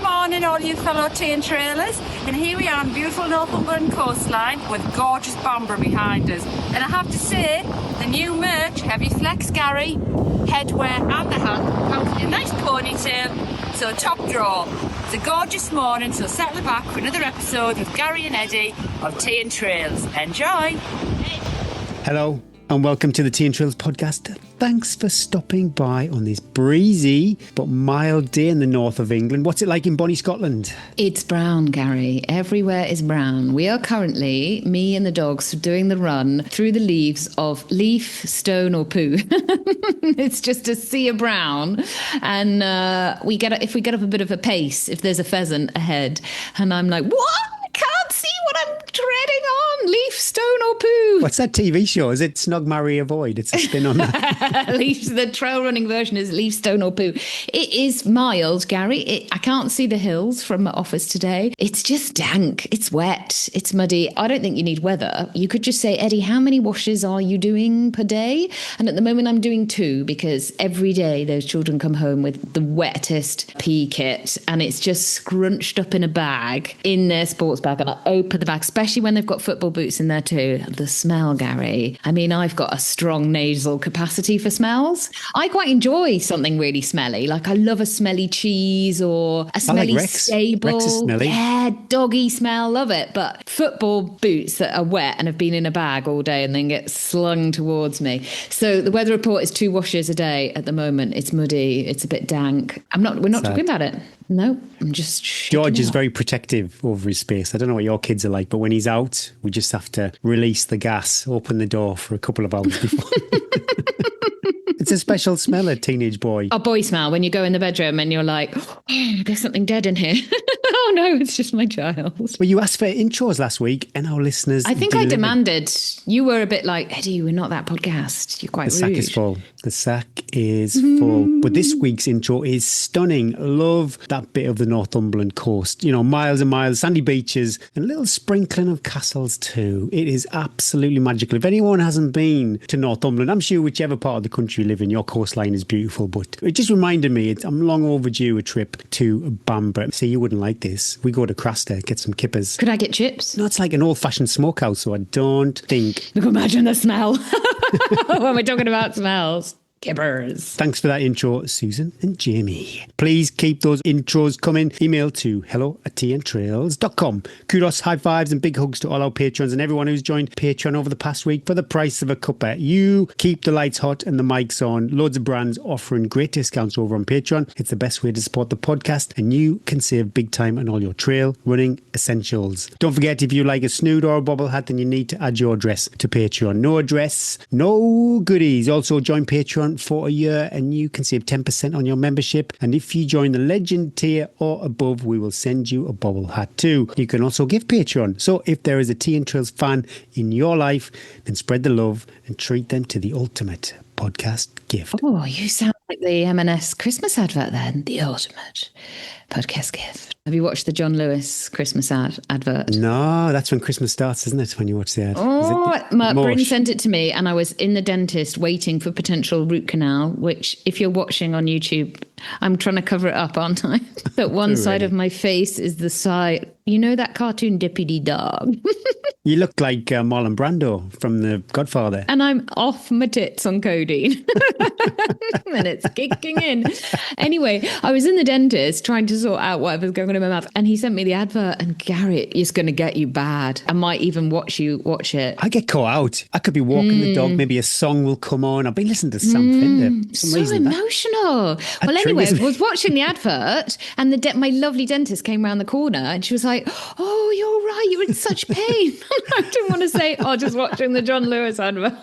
morning, all you fellow tea and trailers. And here we are on beautiful Northumberland coastline with gorgeous Bamburgh behind us. And I have to say, the new merch, Heavy Flex Gary, headwear and the hat, comes in a nice ponytail, so top draw. It's a gorgeous morning, so settle back for another episode with Gary and Eddie of Tea and Trails. Enjoy! Hello and welcome to the Tea and Trails podcast. Thanks for stopping by on this breezy but mild day in the north of England. What's it like in bonny Scotland? It's brown, Gary. Everywhere is brown. We are currently, me and the dogs, doing the run through the leaves of leaf, stone or poo. It's just a sea of brown. And if we get up a bit of a pace, if there's a pheasant ahead, and I'm like, what? Can't see what I'm treading on. Leaf, stone or poo. What's that TV show? Is it Snog, Marry, Avoid? It's a spin on that. The trail running version is leaf, stone or poo. It is mild, Gary. I can't see the hills from my office today. It's just dank. It's wet. It's muddy. I don't think you need weather. You could just say, Eddie, how many washes are you doing per day? And at the moment I'm doing 2 because every day those children come home with the wettest pee kit and it's just scrunched up in a bag in their sports bag. And I open the bag, especially when they've got football boots in there too. The smell, Gary. I mean, I've got a strong nasal capacity for smells. I quite enjoy something really smelly. Like I love a smelly cheese or a smelly stable. Rex is smelly. Yeah, doggy smell, love it. But football boots that are wet and have been in a bag all day and then get slung towards me. So the weather report is 2 washes a day at the moment. It's muddy. It's a bit dank. We're not talking about it. No, I'm just George is very protective over his space. I don't know what your kids are like, but when he's out, we just have to release the gas, open the door for a couple of hours before. It's a special smell, a teenage boy. A boy smell when you go in the bedroom and you're like, oh, there's something dead in here. Oh no, it's just my child. Well, you asked for intros last week and our listeners I think I demanded. You were a bit like, Eddie, we're not that podcast. You're quite rude. The sack is full. The sack is full. But this week's intro is stunning. Love that bit of the Northumberland coast. You know, miles and miles, sandy beaches, and a little sprinkling of castles too. It is absolutely magical. If anyone hasn't been to Northumberland, I'm sure whichever part of the country you live in, your coastline is beautiful. But it just reminded me, I'm long overdue a trip to Bamburgh. See, you wouldn't like this. We go to Craster, get some kippers. Could I get chips? No, it's like an old-fashioned smokehouse, so I don't think... Look, imagine the smell when we're talking about smells. Kippers. Thanks for that intro, Susan and Jamie. Please keep those intros coming. Email to hello@teaandtrails.com. Kudos, high fives and big hugs to all our patrons and everyone who's joined Patreon over the past week for the price of a cuppa. You keep the lights hot and the mics on. Loads of brands offering great discounts over on Patreon. It's the best way to support the podcast and you can save big time on all your trail running essentials. Don't forget, if you like a snood or a bobble hat, then you need to add your address to Patreon. No address, no goodies. Also join Patreon for a year and you can save 10% on your membership, and if you join the legend tier or above, we will send you a bobble hat too. You can also give Patreon, so if there is a Tea and Trails fan in your life, then spread the love and treat them to the ultimate podcast gift. Oh, you sound like the M&S Christmas advert then. The ultimate podcast gift. Have you watched the John Lewis Christmas advert? No, that's when Christmas starts, isn't it? When you watch the ad. Oh, Bryn sent it to me and I was in the dentist waiting for potential root canal, which if you're watching on YouTube, I'm trying to cover it up, aren't I? That one side of my face is the side. You know that cartoon Deputy Dog? You look like Marlon Brando from The Godfather. And I'm off my tits on codeine. And it's kicking in. Anyway, I was in the dentist trying to sort out whatever's going on in my mouth. And he sent me the advert. And Gary, it's going to get you bad. I might even watch it. I get caught out. I could be walking the dog. Maybe a song will come on. I've been listening to Sam Fender. So emotional. Well, anyway, I was watching the advert. And my lovely dentist came around the corner. And she was like, oh, you're right. You're in such pain. I didn't want to say, just watching the John Lewis advert.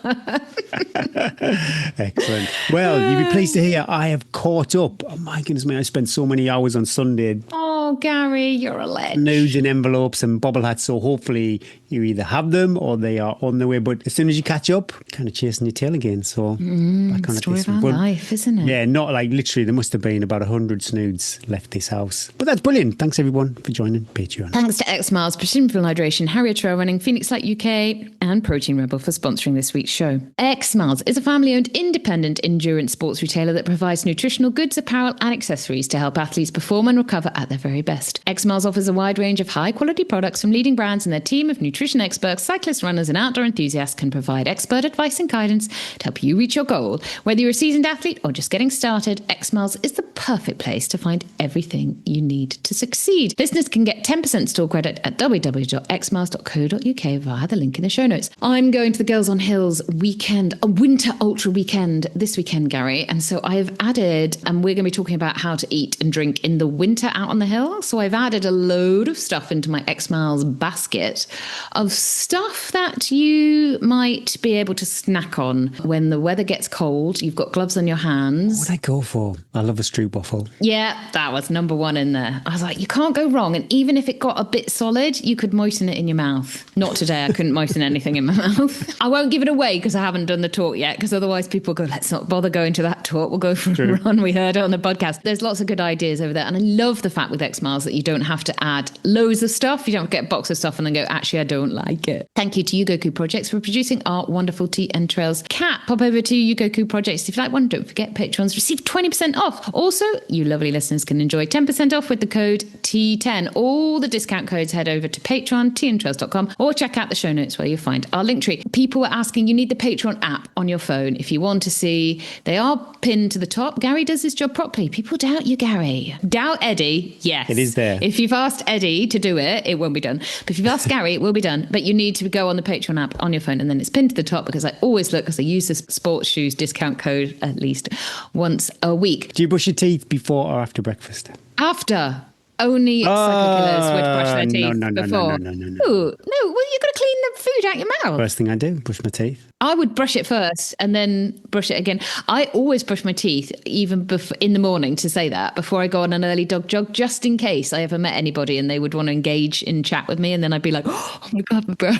Excellent. Well, you'll be pleased to hear I have caught up. Oh my goodness me, I spent so many hours on Sunday. Oh, Gary, you're a legend. Nudes in envelopes and bobble hats, so hopefully you either have them or they are on the way. But as soon as you catch up, kind of chasing your tail again. So back on story of our life, isn't it? Yeah, not like literally. There must have been about 100 snoods left this house. But that's brilliant. Thanks everyone for joining Patreon. Thanks to X Miles, Precision Fuel Hydration, Harrier Trail Running, Phoenix Light UK, and Protein Rebel for sponsoring this week's show. X Miles is a family-owned independent endurance sports retailer that provides nutritional goods, apparel, and accessories to help athletes perform and recover at their very very best. X Miles offers a wide range of high-quality products from leading brands, and their team of nutrition experts, cyclists, runners, and outdoor enthusiasts can provide expert advice and guidance to help you reach your goal. Whether you're a seasoned athlete or just getting started, X Miles is the perfect place to find everything you need to succeed. Listeners can get 10% store credit at www.xmiles.co.uk via the link in the show notes. I'm going to the Girls on Hills weekend, a winter ultra weekend this weekend, Gary. And so I have added, and we're going to be talking about how to eat and drink in the winter out on the hill. So I've added a load of stuff into my X Miles basket of stuff that you might be able to snack on when the weather gets cold. You've got gloves on your hands. What would I go for? I love a stroopwafel. Yeah, that was number one in there. I was like, you can't go wrong. And even if it got a bit solid, you could moisten it in your mouth. Not today. I couldn't moisten anything in my mouth. I won't give it away because I haven't done the talk yet, because otherwise people go, let's not bother going to that talk. We'll go for a run. We heard it on the podcast. There's lots of good ideas over there. And I love the fact with X Miles that you don't have to add loads of stuff. You don't get a box of stuff and then go, actually, I don't like it. Thank you to Yugoku Projects for producing our wonderful Tea and Trails. Cat, pop over to Yugoku Projects. If you like one, don't forget patrons receive 20% off. Also, you lovely listeners can enjoy 10% off with the code T10. All the discount codes head over to Patreon, teaandtrails.com, or check out the show notes where you'll find our link tree. People were asking, you need the Patreon app on your phone if you want to see. They are pinned to the top. Gary does his job properly. People doubt you, Gary. Doubt Eddie? Yes. It is there. If you've asked Eddie to do it, it won't be done. But if you've asked Gary, it will be done. But you need to go on the Patreon app on your phone, and then it's pinned to the top, because I always look, because I use the sports shoes discount code at least once a week. Do you brush your teeth before or after breakfast? After. Only psycho killers would brush their teeth before. No. Ooh, no, well, you've got to clean the food out your mouth. First thing I do, brush my teeth. I would brush it first and then brush it again. I always brush my teeth, even in the morning, to say that, before I go on an early dog jog, just in case I ever met anybody and they would want to engage in chat with me. And then I'd be like, oh my God, bro.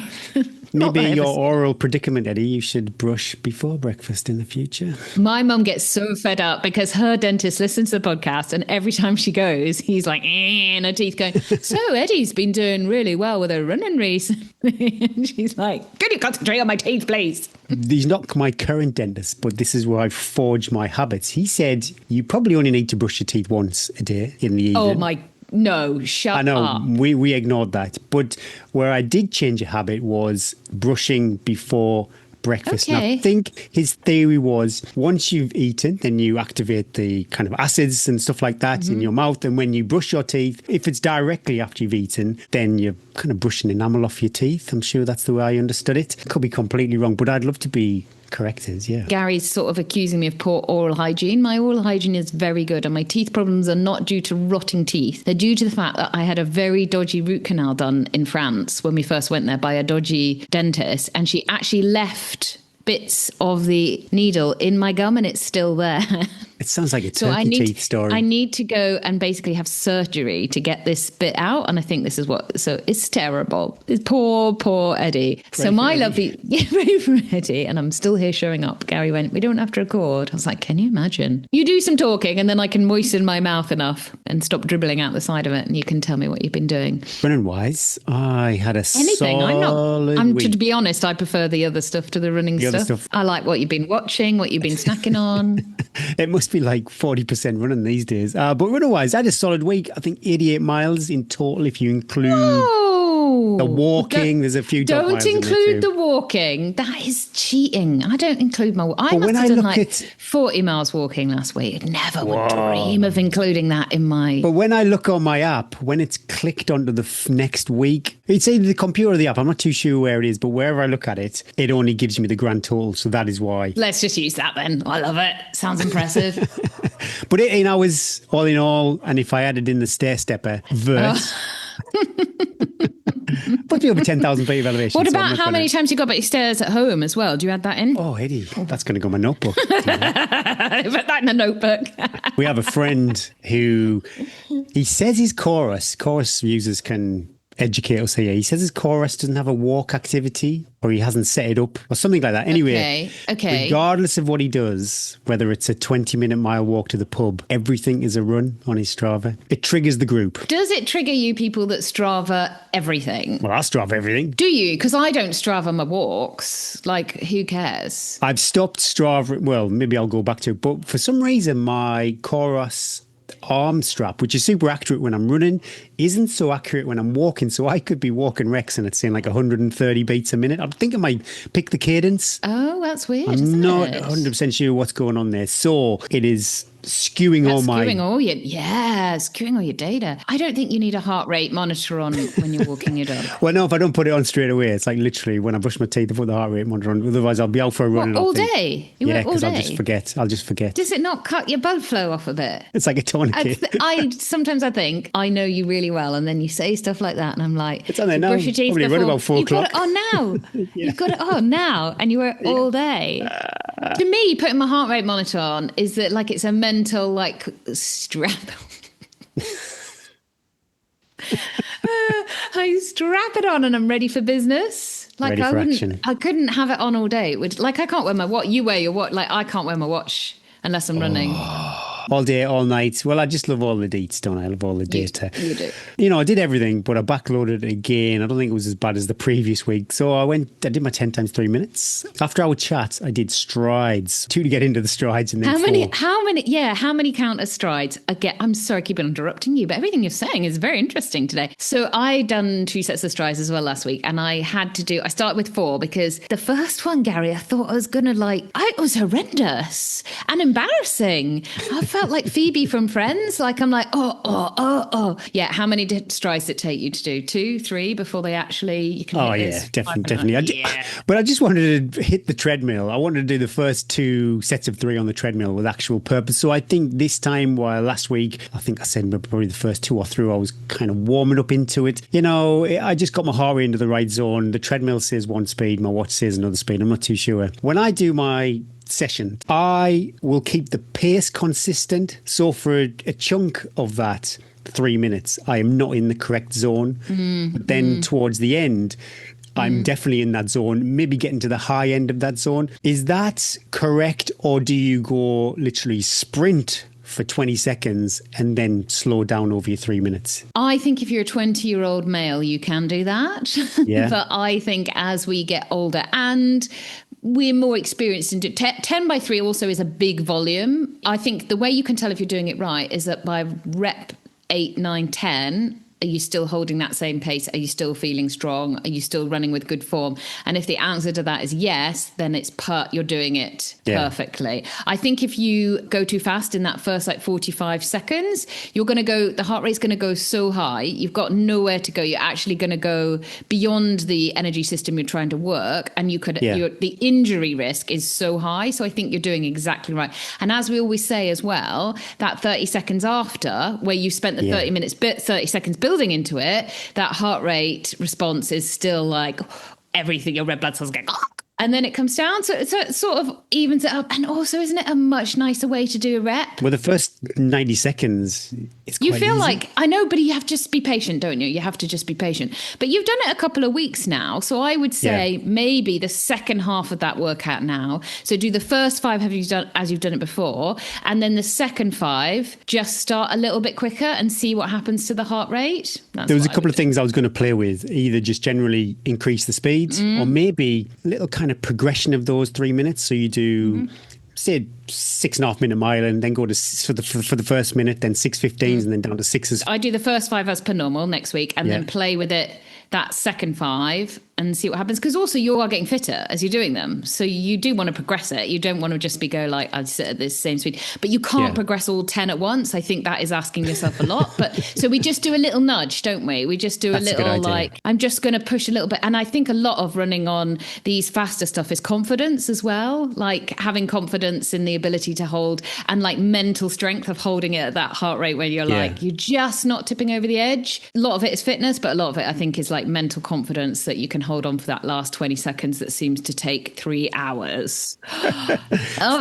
Maybe your oral predicament, Eddie, you should brush before breakfast in the future. My mum gets so fed up because her dentist listens to the podcast, and every time she goes, he's like, in her teeth going, so Eddie's been doing really well with her running recently. And she's like, could you concentrate on my teeth, please? He's not my current dentist, but this is where I've forged my habits. He said you probably only need to brush your teeth once a day in the evening. Oh my No, shut up. I know, we ignored that. But where I did change a habit was brushing before breakfast. Okay. And I think his theory was once you've eaten, then you activate the kind of acids and stuff like that in your mouth. And when you brush your teeth, if it's directly after you've eaten, then you're kind of brushing enamel off your teeth. I'm sure that's the way I understood it. Could be completely wrong, but I'd love to be corrected, yeah. Gary's sort of accusing me of poor oral hygiene. My oral hygiene is very good, and my teeth problems are not due to rotting teeth. They're due to the fact that I had a very dodgy root canal done in France when we first went there by a dodgy dentist, and she actually left bits of the needle in my gum, and it's still there. It sounds like a turkey teeth story. I need to go and basically have surgery to get this bit out, and I think this is what. So it's terrible. It's poor Eddie. Pray for Eddie. Pray for Eddie, and I'm still here showing up. Gary went, we don't have to record. I was like, can you imagine? You do some talking, and then I can moisten my mouth enough and stop dribbling out the side of it, and you can tell me what you've been doing. Running wise, I had a Anything. solid week. To be honest, I prefer the other stuff to the running stuff. I like what you've been watching, what you've been snacking on. It must be like 40% running these days. But runner-wise, I had a solid week. I think 88 miles in total if you include the walking. There's a few dog miles Don't in there include too. the walking. That is cheating. I don't include my... I But must when have I done look like at- 40 miles walking last week. Never would dream of including that in my... But when I look on my app, when it's clicked onto the next week, it's either the computer or the app. I'm not too sure where it is, but wherever I look at it, it only gives me the grand total. So that is why. Let's just use that then. I love it. Sounds impressive. But 18 hours all in all, and if I added in the stair stepper verse, put me over 10,000 feet of elevation. What so I'm about not how gonna- many times you got up your stairs at home as well? Do you add that in? Oh, Eddie, that's going to go in my notebook. Put that in a notebook. We have a friend who, he says his chorus users can educate us here. He says his chorus doesn't have a walk activity, or he hasn't set it up or something like that. Anyway, Okay. regardless of what he does, whether it's a 20-minute mile walk to the pub, everything is a run on his Strava. It triggers the group. Does it trigger you people that Strava everything? Well, I Strava everything. Do you? Because I don't Strava my walks. Like, who cares? I've stopped Strava. Well, maybe I'll go back to it. But for some reason, my chorus arm strap, which is super accurate when I'm running, isn't so accurate when I'm walking. So I could be walking Rex and it's saying like 130 beats a minute. I think I might pick the cadence. Oh, that's weird. I'm not 100% sure what's going on there. So it is skewing skewing all your data. I don't think you need a heart rate monitor on when you're walking your dog. Well, no, if I don't put it on straight away, it's like literally when I brush my teeth, I put the heart rate monitor on. Otherwise, I'll be out for a run. All day? Yeah, because I'll just forget. Does it not cut your blood flow off a bit? It's like a tourniquet. Sometimes I think I know you really well, and then you say stuff like that, and I'm like, it's on there now. Brush your teeth Probably run about 4 o'clock. You've got it on now. You've got it on now, and you wear it all day. To me, putting my heart rate monitor on is that like it's a mental like strap. I strap it on and I'm ready for business. Like I couldn't have it on all day. It would, like I can't wear my watch. You wear your watch. Like I can't wear my watch unless I'm running. All day, all night. Well, I just love all the deets, don't I? I love all the data. You do. You know, I did everything, but I backloaded it again. I don't think it was as bad as the previous week. So I did my 10 times 3 minutes. After our chat, I did strides. 2 to get into the strides and then how many count as strides? Again, I'm sorry, I keep interrupting you, but everything you're saying is very interesting today. So I done 2 sets of strides as well last week, and I started with 4 because the first one, Gary, I thought I was going to it was horrendous and embarrassing. I felt like Phoebe from Friends. Like I'm like, oh. Yeah, how many strides did it take you to do? 2, 3 before they actually you can hit this? Definitely. But I just wanted to hit the treadmill. I wanted to do the first 2 sets of 3 on the treadmill with actual purpose. So I think this time, while last week, I think I said probably the first 2 or 3, I was kind of warming up into it. You know, I just got my heart rate into the right zone. The treadmill says one speed, my watch says another speed. I'm not too sure. When I do my session, I will keep the pace consistent. So for a chunk of that 3 minutes, I am not in the correct zone. But then towards the end, I'm definitely in that zone, maybe getting to the high end of that zone. Is that correct? Or do you go literally sprint for 20 seconds and then slow down over your 3 minutes? I think if you're a 20-year-old male, you can do that. Yeah. But I think as we get older and we're more experienced in 10 by 3 also is a big volume. I think the way you can tell if you're doing it right is that by rep 8, 9, 10, are you still holding that same pace? Are you still feeling strong? Are you still running with good form? And if the answer to that is yes, then you're doing it perfectly. I think if you go too fast in that first 45 seconds, the heart rate's going to go so high, you've got nowhere to go. You're actually going to go beyond the energy system you're trying to work. And the injury risk is so high. So I think you're doing exactly right. And as we always say as well, that 30 seconds after, where you spent the 30 seconds building into it, that heart rate response is still like everything, your red blood cells go, and then it comes down. So it sort of evens it up. And also, isn't it a much nicer way to do a rep? Well, the first 90 seconds, it's quite You feel easy. like, I know, but you have to just be patient, don't you? You have to just be patient. But you've done it a couple of weeks now. So I would say maybe the second half of that workout now. So do the first 5 as you've done it before. And then the second 5, just start a little bit quicker and see what happens to the heart rate. There was a couple of things I was going to play with, either just generally increase the speeds or maybe a little kind of progression of those 3 minutes. So you do, say, 6.5 minute mile and then go to for the first minute, then 6:15s and then down to 6s. I do the first 5 as per normal next week and then play with it that second 5 and see what happens. Because also you are getting fitter as you're doing them. So you do want to progress it. You don't want to just I sit at this same speed. But you can't progress all 10 at once. I think that is asking yourself a lot. But so we just do a little nudge, don't we? We just do a little I'm just going to push a little bit. And I think a lot of running on these faster stuff is confidence as well. Like having confidence in the ability to hold and like mental strength of holding it at that heart rate where you're you're just not tipping over the edge. A lot of it is fitness, but a lot of it I think is like mental confidence that you can hold on for that last 20 seconds that seems to take 3 hours.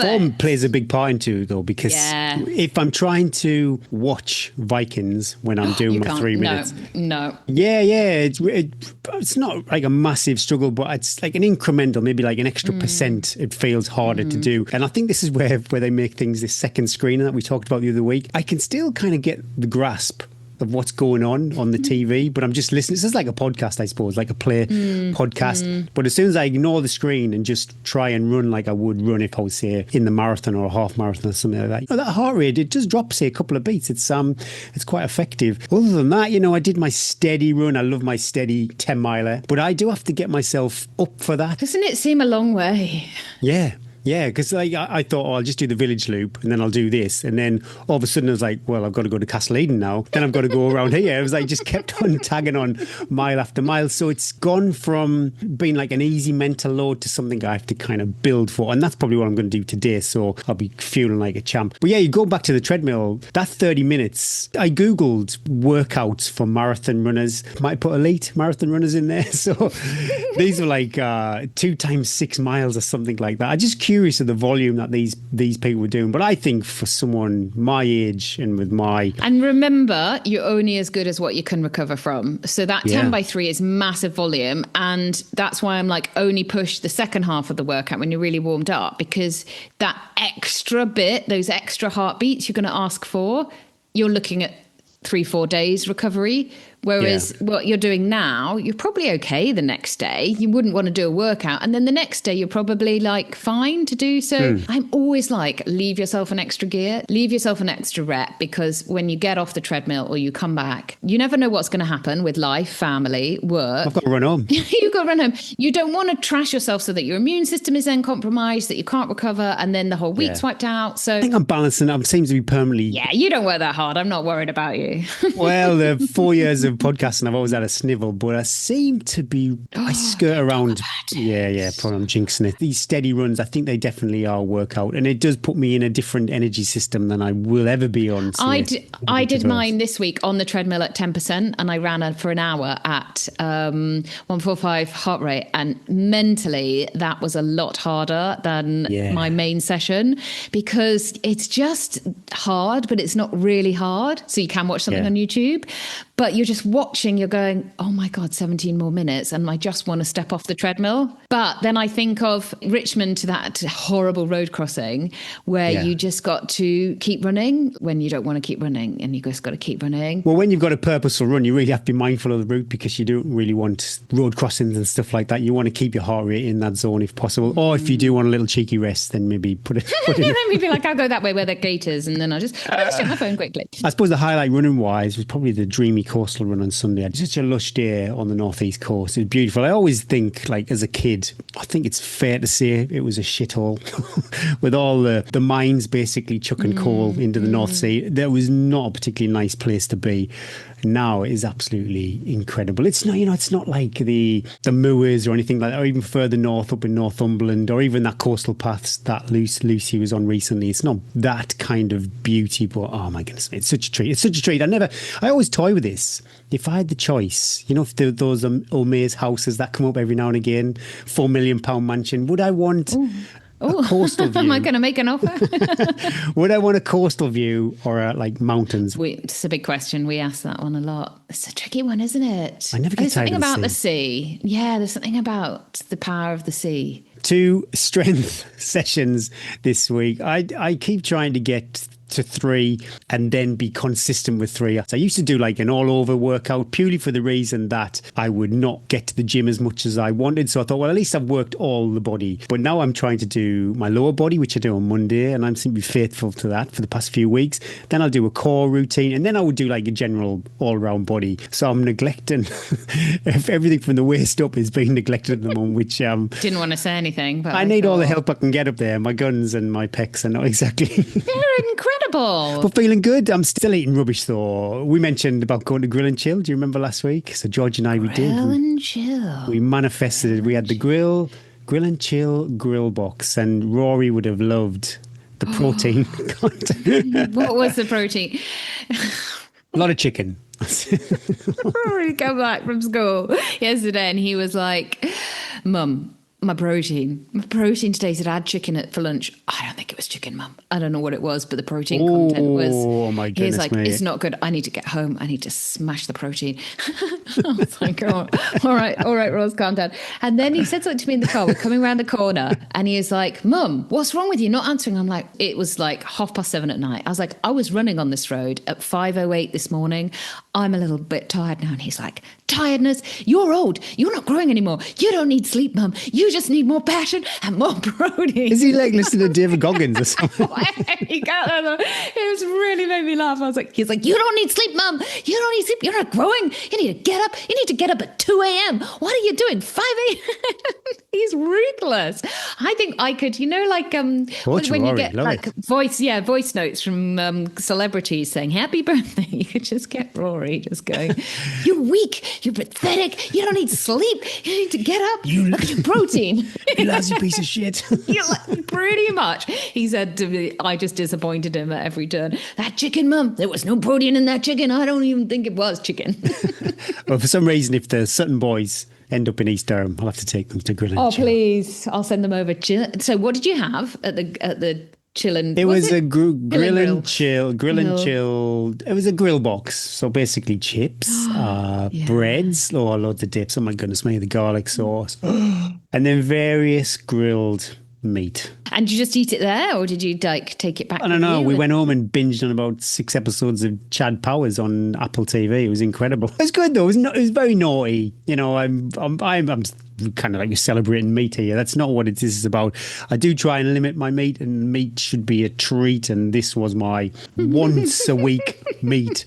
Form plays a big part into it though, because if I'm trying to watch Vikings when I'm doing my 3 minutes. No. Yeah. It's not like a massive struggle, but it's like an incremental, maybe like an extra percent. It feels harder to do. And I think this is where they make things this second screen that we talked about the other week. I can still kind of get the grasp of what's going on the TV, but I'm just listening. This is like a podcast, I suppose, like a play podcast. But as soon as I ignore the screen and just try and run like I would run if I was, say, in the marathon or a half marathon or something like that, you know, that heart rate, it just drops, say, a couple of beats. It's quite effective. Other than that, you know, I did my steady run. I love my steady 10 miler, but I do have to get myself up for that. Doesn't it seem a long way? Yeah. Yeah, because like I thought, I'll just do the village loop and then I'll do this. And then all of a sudden I was like, well, I've got to go to Castle Eden now. Then I've got to go around here. It was like just kept on tagging on mile after mile. So it's gone from being like an easy mental load to something I have to kind of build for. And that's probably what I'm going to do today. So I'll be feeling like a champ. But yeah, you go back to the treadmill, that 30 minutes, I Googled workouts for marathon runners. Might put elite marathon runners in there. So these are like 2 times 6 miles or something like that. I just curious of the volume that these people were doing, but I think for someone my age and with my remember, you're only as good as what you can recover from. So that 10 by 3 is massive volume, and that's why I'm like only push the second half of the workout when you're really warmed up, because that extra bit, those extra heartbeats you're going to ask for, you're looking at 3-4 days recovery. Whereas what you're doing now, you're probably okay the next day. You wouldn't want to do a workout. And then the next day, you're probably like fine to do. So I'm always like, leave yourself an extra gear, leave yourself an extra rep, because when you get off the treadmill or you come back, you never know what's going to happen with life, family, work. I've got to run home. You've got to run home. You don't want to trash yourself so that your immune system is then compromised, that you can't recover, and then the whole week's wiped out. So I think I'm balancing. I seem to be permanently. Yeah, you don't work that hard. I'm not worried about you. Well, the 4 years of podcasting, I've always had a snivel, but I seem to be, I skirt around. Yeah, probably I'm jinxing it. These steady runs, I think they definitely are a workout, and it does put me in a different energy system than I will ever be on. I did mine this week on the treadmill at 10%, and I ran for an hour at 145 heart rate, and mentally that was a lot harder than my main session, because it's just hard, but it's not really hard. So you can watch something on YouTube, but you're just watching, you're going, oh my God, 17 more minutes, and I just want to step off the treadmill. But then I think of Richmond to that horrible road crossing where you just got to keep running when you don't want to keep running, and you just got to keep running. Well, when you've got a purposeful run, you really have to be mindful of the route, because you don't really want road crossings and stuff like that. You want to keep your heart rate in that zone if possible. Or if you do want a little cheeky rest, then maybe put it. Then maybe like, I'll go that way where the gate is, and then I'll just check my phone quickly. I suppose the highlight running wise was probably the dreamy coastal run on Sunday. I had such a lush day on the northeast coast. It was beautiful. I always think, like as a kid, I think it's fair to say it was a shithole with all the mines basically chucking coal into the North Sea. That was not a particularly nice place to be. Now it is absolutely incredible. It's not, it's not like the moors or anything like that, or even further north up in Northumberland, or even that coastal paths that Lucy was on recently. It's not that kind of beauty, but oh my goodness, it's such a treat. It's such a treat. I always toy with this. If I had the choice, if those O'May's houses that come up every now and again, £4 million mansion, would I want a coastal view? Am I going to make an offer? Would I want a coastal view or like mountains? It's a big question. We ask that one a lot. It's a tricky one, isn't it? I never get There's tired something of about the sea. Yeah, there's something about the power of the sea. 2 strength sessions this week. I keep trying to get to 3 and then be consistent with 3. So I used to do like an all over workout purely for the reason that I would not get to the gym as much as I wanted. So I thought, well, at least I've worked all the body. But now I'm trying to do my lower body, which I do on Monday, and I'm simply faithful to that for the past few weeks. Then I'll do a core routine, and then I would do like a general all round body. So I'm neglecting everything from the waist up is being neglected at the moment, which didn't want to say anything, but I need all the help I can get up there. My guns and my pecs are not exactly they're incredible. But feeling good. I'm still eating rubbish though. We mentioned about going to Grill and Chill. Do you remember last week? So George and I, we did. Grill and Chill. We manifested it. We had the Grill and Chill grill box, and Rory would have loved the protein content. What was the protein? A lot of chicken. Rory came back from school yesterday and he was like, Mum, My protein. My protein today said I had chicken for lunch. I don't think it was chicken, Mum. I don't know what it was, but the protein content was. Oh my goodness, He's like, mate. it's not good. I need to get home. I need to smash the protein. I was like, oh, all right, Ross, calm down. And then he said something to me in the car. We're coming around the corner, and he is like, Mum, what's wrong with you? Not answering. I'm like, it was like 7:30 at night. I was like, I was running on this road at 5:08 this morning. I'm a little bit tired now. And he's like, tiredness? You're old. You're not growing anymore. You don't need sleep, Mum. You just need more passion and more protein. Is he like listening to David Goggins or something? It was really made me laugh. He's like, you don't need sleep, Mum. You don't need sleep. You're not growing. You need to get up. You need to get up at 2 a.m. What are you doing? 5 a.m. He's ruthless. I think I could, like when you get like voice notes from celebrities saying happy birthday, you could just get Rory just going, you're weak, you're pathetic, you don't need sleep, you need to get up, look at your protein. You lousy piece of shit. Pretty much. He said to me, I just disappointed him at every turn. That chicken, Mum, there was no protein in that chicken. I don't even think it was chicken. Well, for some reason, if the Sutton boys end up in East Durham, I'll have to take them to Grill and Chill. Oh, please. I'll send them over. So what did you have at the Chill and... It was a grill and chill. It was a grill box. So basically chips, breads, loads of dips. Oh my goodness me, the garlic sauce. And then various grilled meat. And you just eat it there, or did you take it back? I don't know. We went home and binged on about 6 episodes of Chad Powers on Apple TV. It was incredible. It was good though. It was very naughty. I'm kind of like celebrating meat here. That's not what it is about. I do try and limit my meat, and meat should be a treat. And this was my once a week meat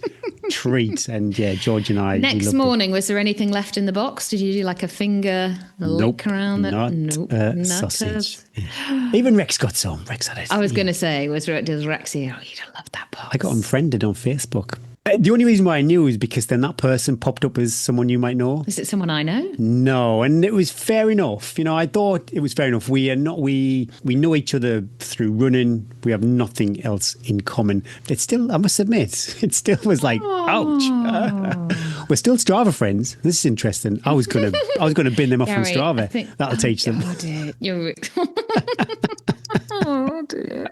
treat. And yeah, George and I. Next morning, was there anything left in the box? Did you do like a finger lick around that? Not sausage. Yeah. Even Rex got some. Rex had it. I was going to say, does Rex here? Oh, you'd have loved that box. I got unfriended on Facebook. The only reason why I knew is because then that person popped up as someone you might know. Is it someone I know? No, and it was fair enough. I thought it was fair enough. We know each other through running. We have nothing else in common. It still, I must admit, it still was like, ouch. We're still Strava friends. This is interesting. I was gonna bin them off Gary, from Strava. That'll teach them. Oh dear, you're. Oh dear.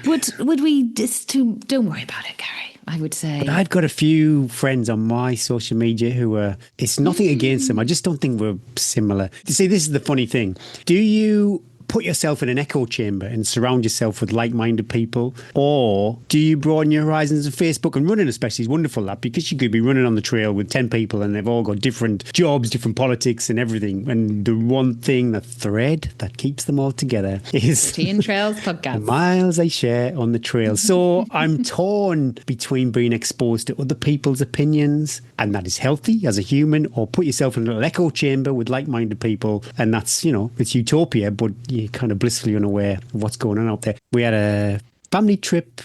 Would we just don't worry about it, Gary? I would say. But I've got a few friends on my social media who are, it's nothing against them. I just don't think we're similar. You see, this is the funny thing. Do you put yourself in an echo chamber and surround yourself with like-minded people? Or do you broaden your horizons on Facebook? And running especially is wonderful, that, because you could be running on the trail with 10 people and they've all got different jobs, different politics and everything. And the one thing, the thread that keeps them all together is Tea and Trails podcast. The miles they share on the trail. So I'm torn between being exposed to other people's opinions, and that is healthy as a human, or put yourself in a little echo chamber with like-minded people, and that's, it's utopia, but you're kind of blissfully unaware of what's going on out there. We had a family trip.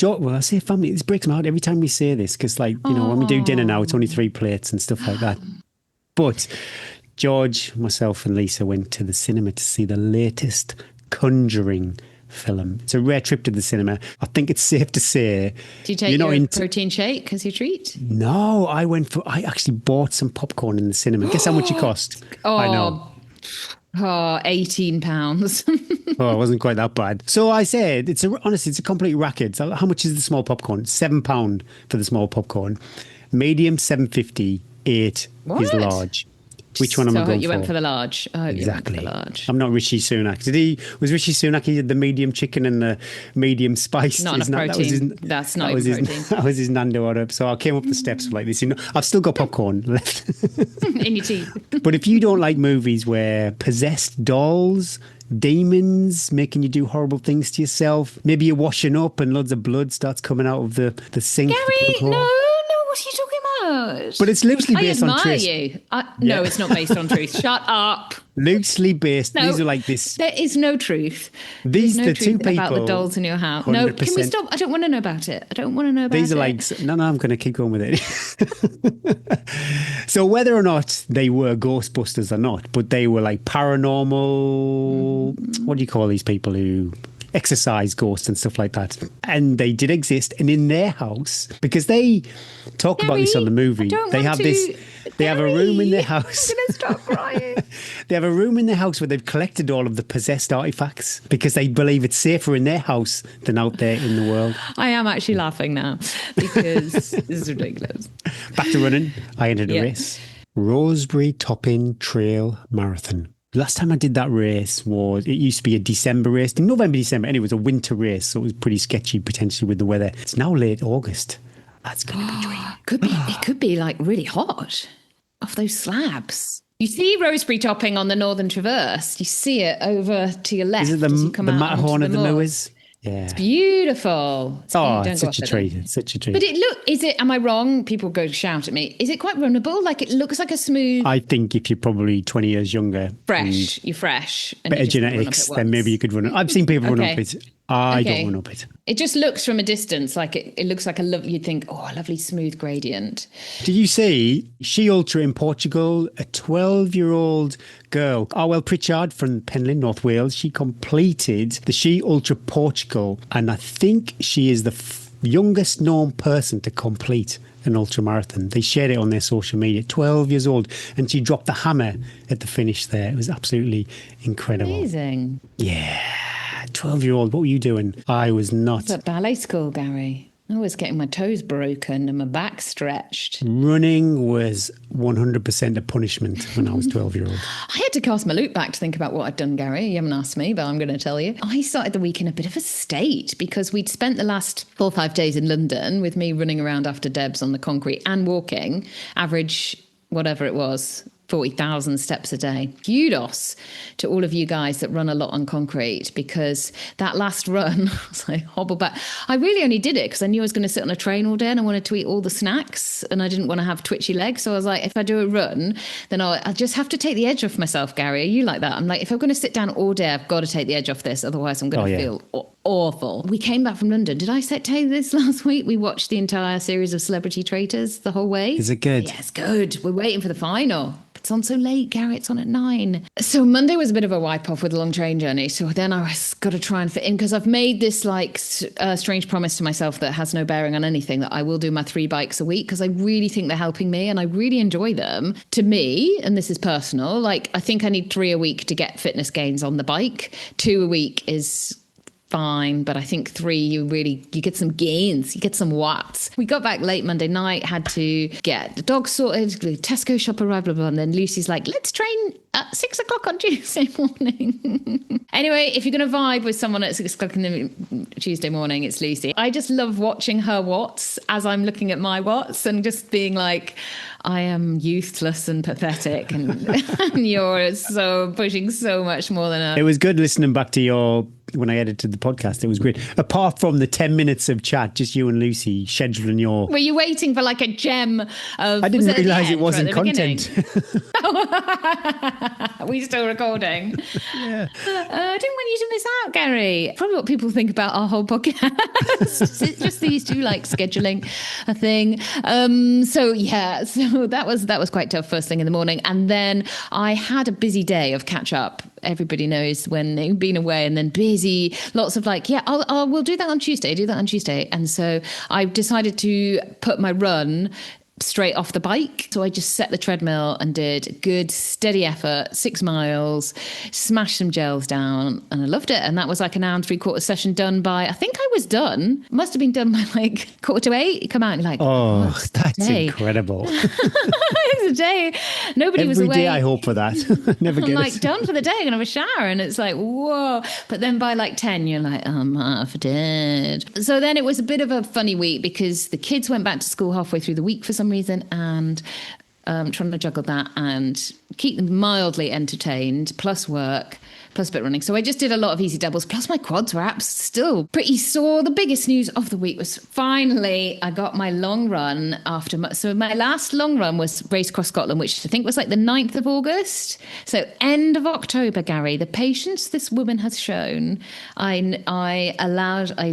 Well, I say family, this breaks my heart every time we say this, because when we do dinner now, it's only 3 plates and stuff like that. But George, myself and Lisa went to the cinema to see the latest Conjuring film. It's a rare trip to the cinema. I think it's safe to say. Do you take your protein shake as your treat? No, I actually bought some popcorn in the cinema. Guess how much it cost? I know. Oh, £18. Oh, it wasn't quite that bad. So I said, honestly, it's a complete racket. So how much is the small popcorn? £7 for the small popcorn. Medium, $7.50. 8 is large. Which one am I going for? You went for the large. Exactly. You went for the large. I'm not Rishi Sunak. Was Rishi Sunak, he did the medium chicken and the medium spice? Not enough protein. That's not even protein. That was his Nando order. So I came up the steps like this. I've still got popcorn left. In your teeth. But if you don't like movies where possessed dolls, demons making you do horrible things to yourself, maybe you're washing up and loads of blood starts coming out of the sink. Gary, no, what are you talking about? But it's loosely based on truth. I admire you. No, it's not based on truth. Shut up. Loosely based. No, these are like this. There is no truth. These There's no the truth two people about the dolls in your house. 100%. No, can we stop? I don't want to know about it. These are like, no, I'm going to keep going with it. So whether or not they were Ghostbusters or not, but they were like paranormal, what do you call these people who exercise ghosts and stuff like that? And they did exist. And in their house, because they talk about this on the movie, they have this. They have a room in their house. I'm going to start crying. They have a room in their house where they've collected all of the possessed artifacts because they believe it's safer in their house than out there in the world. I am actually laughing now because this is ridiculous. Back to running. I entered a Yeah. race. Rosebery Topping Trail Marathon. Last time I did that race it used to be a December race, in November, December, and it was a winter race, so it was pretty sketchy potentially with the weather. It's now late August. That's going to be a dream. It could be like really hot off those slabs. You see Rosebery Topping on the Northern Traverse. You see it over to your left. Is it as you come the out Matterhorn onto of the moors. Moors? Yeah. Beautiful. Oh, Don't it's go such a off it, treat. though. It's such a treat. But am I wrong? People go to shout at me. Is it quite runnable? Like it looks like a smooth, I think if you're probably 20 years younger, you're fresh. And better you just run up genetics, it then once. maybe you could run it. I've seen people run Okay. up it. I Okay. don't run up it. It just looks from a distance like it looks like you'd think, oh, a lovely smooth gradient. Did you see She Ultra in Portugal? A 12-year-old girl, Arwell Pritchard from Penlyn, North Wales. She completed the She Ultra Portugal, and I think she is the youngest known person to complete an ultra marathon. They shared it on their social media. 12 years old, and she dropped the hammer at the finish there. It was absolutely incredible. Amazing. Yeah, 12-year-old. What were you doing? I was not. It's at ballet school, Gary. I was getting my toes broken and my back stretched. Running was 100% a punishment when I was 12-year-old. I had to cast my loop back to think about what I'd done, Gary. You haven't asked me, but I'm going to tell you. I started the week in a bit of a state because we'd spent the last 4 or 5 days in London with me running around after Debs on the concrete and walking, average, whatever it was, 40,000 steps a day. Kudos to all of you guys that run a lot on concrete, because that last run, I was like, hobble back. I really only did it because I knew I was going to sit on a train all day and I wanted to eat all the snacks and I didn't want to have twitchy legs. So I was like, if I do a run, then I'll just have to take the edge off myself, Gary. Are you like that? I'm like, if I'm going to sit down all day, I've got to take the edge off this. Otherwise, I'm going to feel awful. We came back from London. Did I tell you this last week? We watched the entire series of Celebrity Traitors the whole way. Is it good? Yeah, it's good. We're waiting for the final. It's on so late, Gary. It's on at 9. So Monday was a bit of a wipe off with a long train journey. So then I was got to try and fit in because I've made this strange promise to myself that has no bearing on anything, that I will do my 3 bikes a week because I really think they're helping me and I really enjoy them. To me, and this is personal, like I think I need 3 a week to get fitness gains on the bike. 2 a week is fine, but I think 3 you get some gains, you get some watts. We got back late Monday night, had to get the dog sorted, the Tesco shop arrived, blah, blah, and then Lucy's like, let's train at 6 o'clock on Tuesday morning. Anyway, if you're going to vibe with someone at 6 o'clock in the Tuesday morning, it's Lucy. I just love watching her watts as I'm looking at my watts and just being like, I am youthless and pathetic and, and you're so pushing so much more than us. It was good listening back to when I edited the podcast. It was great. Apart from the 10 minutes of chat, just you and Lucy scheduling your... Were you waiting for like a gem of... I didn't realise it wasn't content. Are we still recording? Yeah. I didn't want you to miss out, Gary. Probably what people think about our whole podcast. It's just these two like scheduling a thing. So that was quite tough first thing in the morning. And then I had a busy day of catch up. Everybody knows when they've been away and then busy, lots of like, we'll do that on Tuesday. And so I decided to put my run straight off the bike. So I just set the treadmill and did good steady effort, 6 miles, smashed some gels down, and I loved it. And that was like an hour and 3/4 session done by, I think I was done. Must have been done by like 7:45. You come out and you're like, oh, that's day. incredible. It's a day. Nobody was away. Every day I hope for that. Never I'm get like, it. done for the day, I'm going to have a shower. And it's like, whoa. But then by like 10, you're like, I'm half dead. So then it was a bit of a funny week because the kids went back to school halfway through the week for some reason, and trying to juggle that and keep them mildly entertained, plus work, plus a bit running. So I just did a lot of easy doubles, plus my quads were still pretty sore. The biggest news of the week was finally I got my long run so my last long run was Race Across Scotland, which I think was like the 9th of August. So end of October, Gary, the patience this woman has shown, I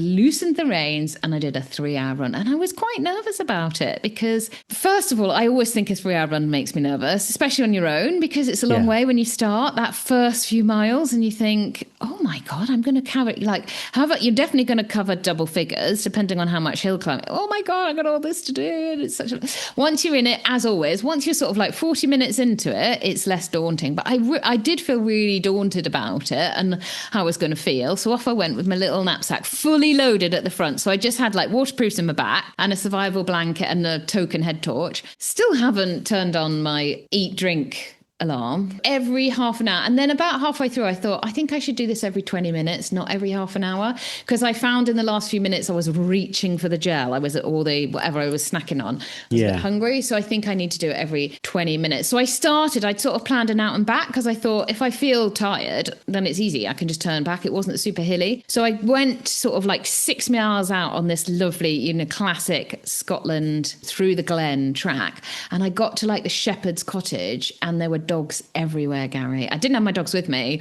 loosened the reins and I did a 3-hour run. And I was quite nervous about it because, first of all, I always think a 3-hour run makes me nervous, especially on your own, because it's a long way when you start. That first few miles miles and you think, oh my God, I'm going to cover, like, however, you're definitely going to cover double figures depending on how much hill climbing. Oh my God, I got all this to do. And it's such a, once you're in it, as always, once you're sort of like 40 minutes into it, it's less daunting. But I did feel really daunted about it and how I was going to feel. So off I went with my little knapsack, fully loaded at the front. So I just had like waterproofs in my back and a survival blanket and a token head torch. Still haven't turned on my eat, drink alarm every half an hour. And then about halfway through, I thought, I think I should do this every 20 minutes, not every half an hour. Because I found in the last few minutes, I was reaching for the gel. I was at all the, whatever I was snacking on. I was a bit hungry. So I think I need to do it every 20 minutes. So I'd sort of planned an out and back because I thought if I feel tired, then it's easy. I can just turn back. It wasn't super hilly. So I went sort of like 6 miles out on this lovely, classic Scotland through the glen track. And I got to like the shepherd's cottage and there were dogs everywhere, Gary. I didn't have my dogs with me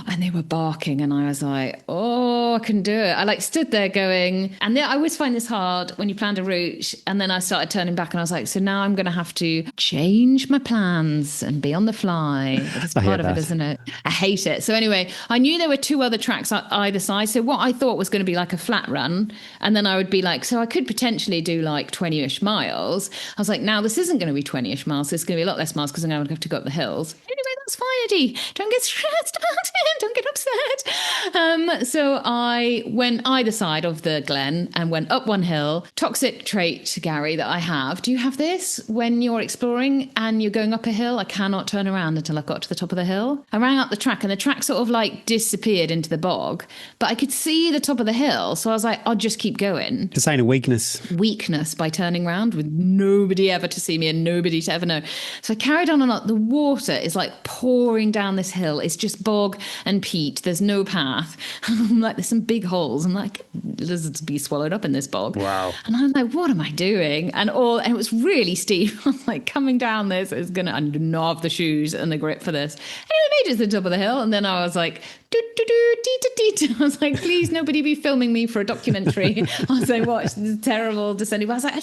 and they were barking and I was like, oh, I can do it. I like stood there going, and I always find this hard when you plan a route, and then I started turning back and I was like, so now I'm going to have to change my plans and be on the fly. That's part of it, isn't it? I hate it. So anyway, I knew there were 2 other tracks on either side. So what I thought was going to be like a flat run, and then I would be like, so I could potentially do like 20-ish miles. I was like, now this isn't going to be 20-ish miles. So it's going to be a lot less miles because I'm going to have to go up the hills. Anyway, that's fine, Eddie. Don't get stressed about it. Don't get upset. So I went either side of the glen and went up one hill. Toxic trait, Gary, that I have. Do you have this when you're exploring and you're going up a hill? I cannot turn around until I've got to the top of the hill. I ran up the track and the track sort of like disappeared into the bog, but I could see the top of the hill. So I was like, I'll just keep going. It's a sign of weakness. Weakness by turning around with nobody ever to see me and nobody to ever know. So I carried on and on. The water is like pouring down this hill. It's just bog and peat. There's no path. I'm like, there's some big holes. I'm like, lizards be swallowed up in this bog. Wow. And I'm like, what am I doing? And it was really steep. I'm like, coming down this is going to, I do not have the shoes and the grip for this. Anyway, I made it to the top of the hill. And then I was like, I was like, please, nobody be filming me for a documentary. I was like, watch this terrible descending. But I was like,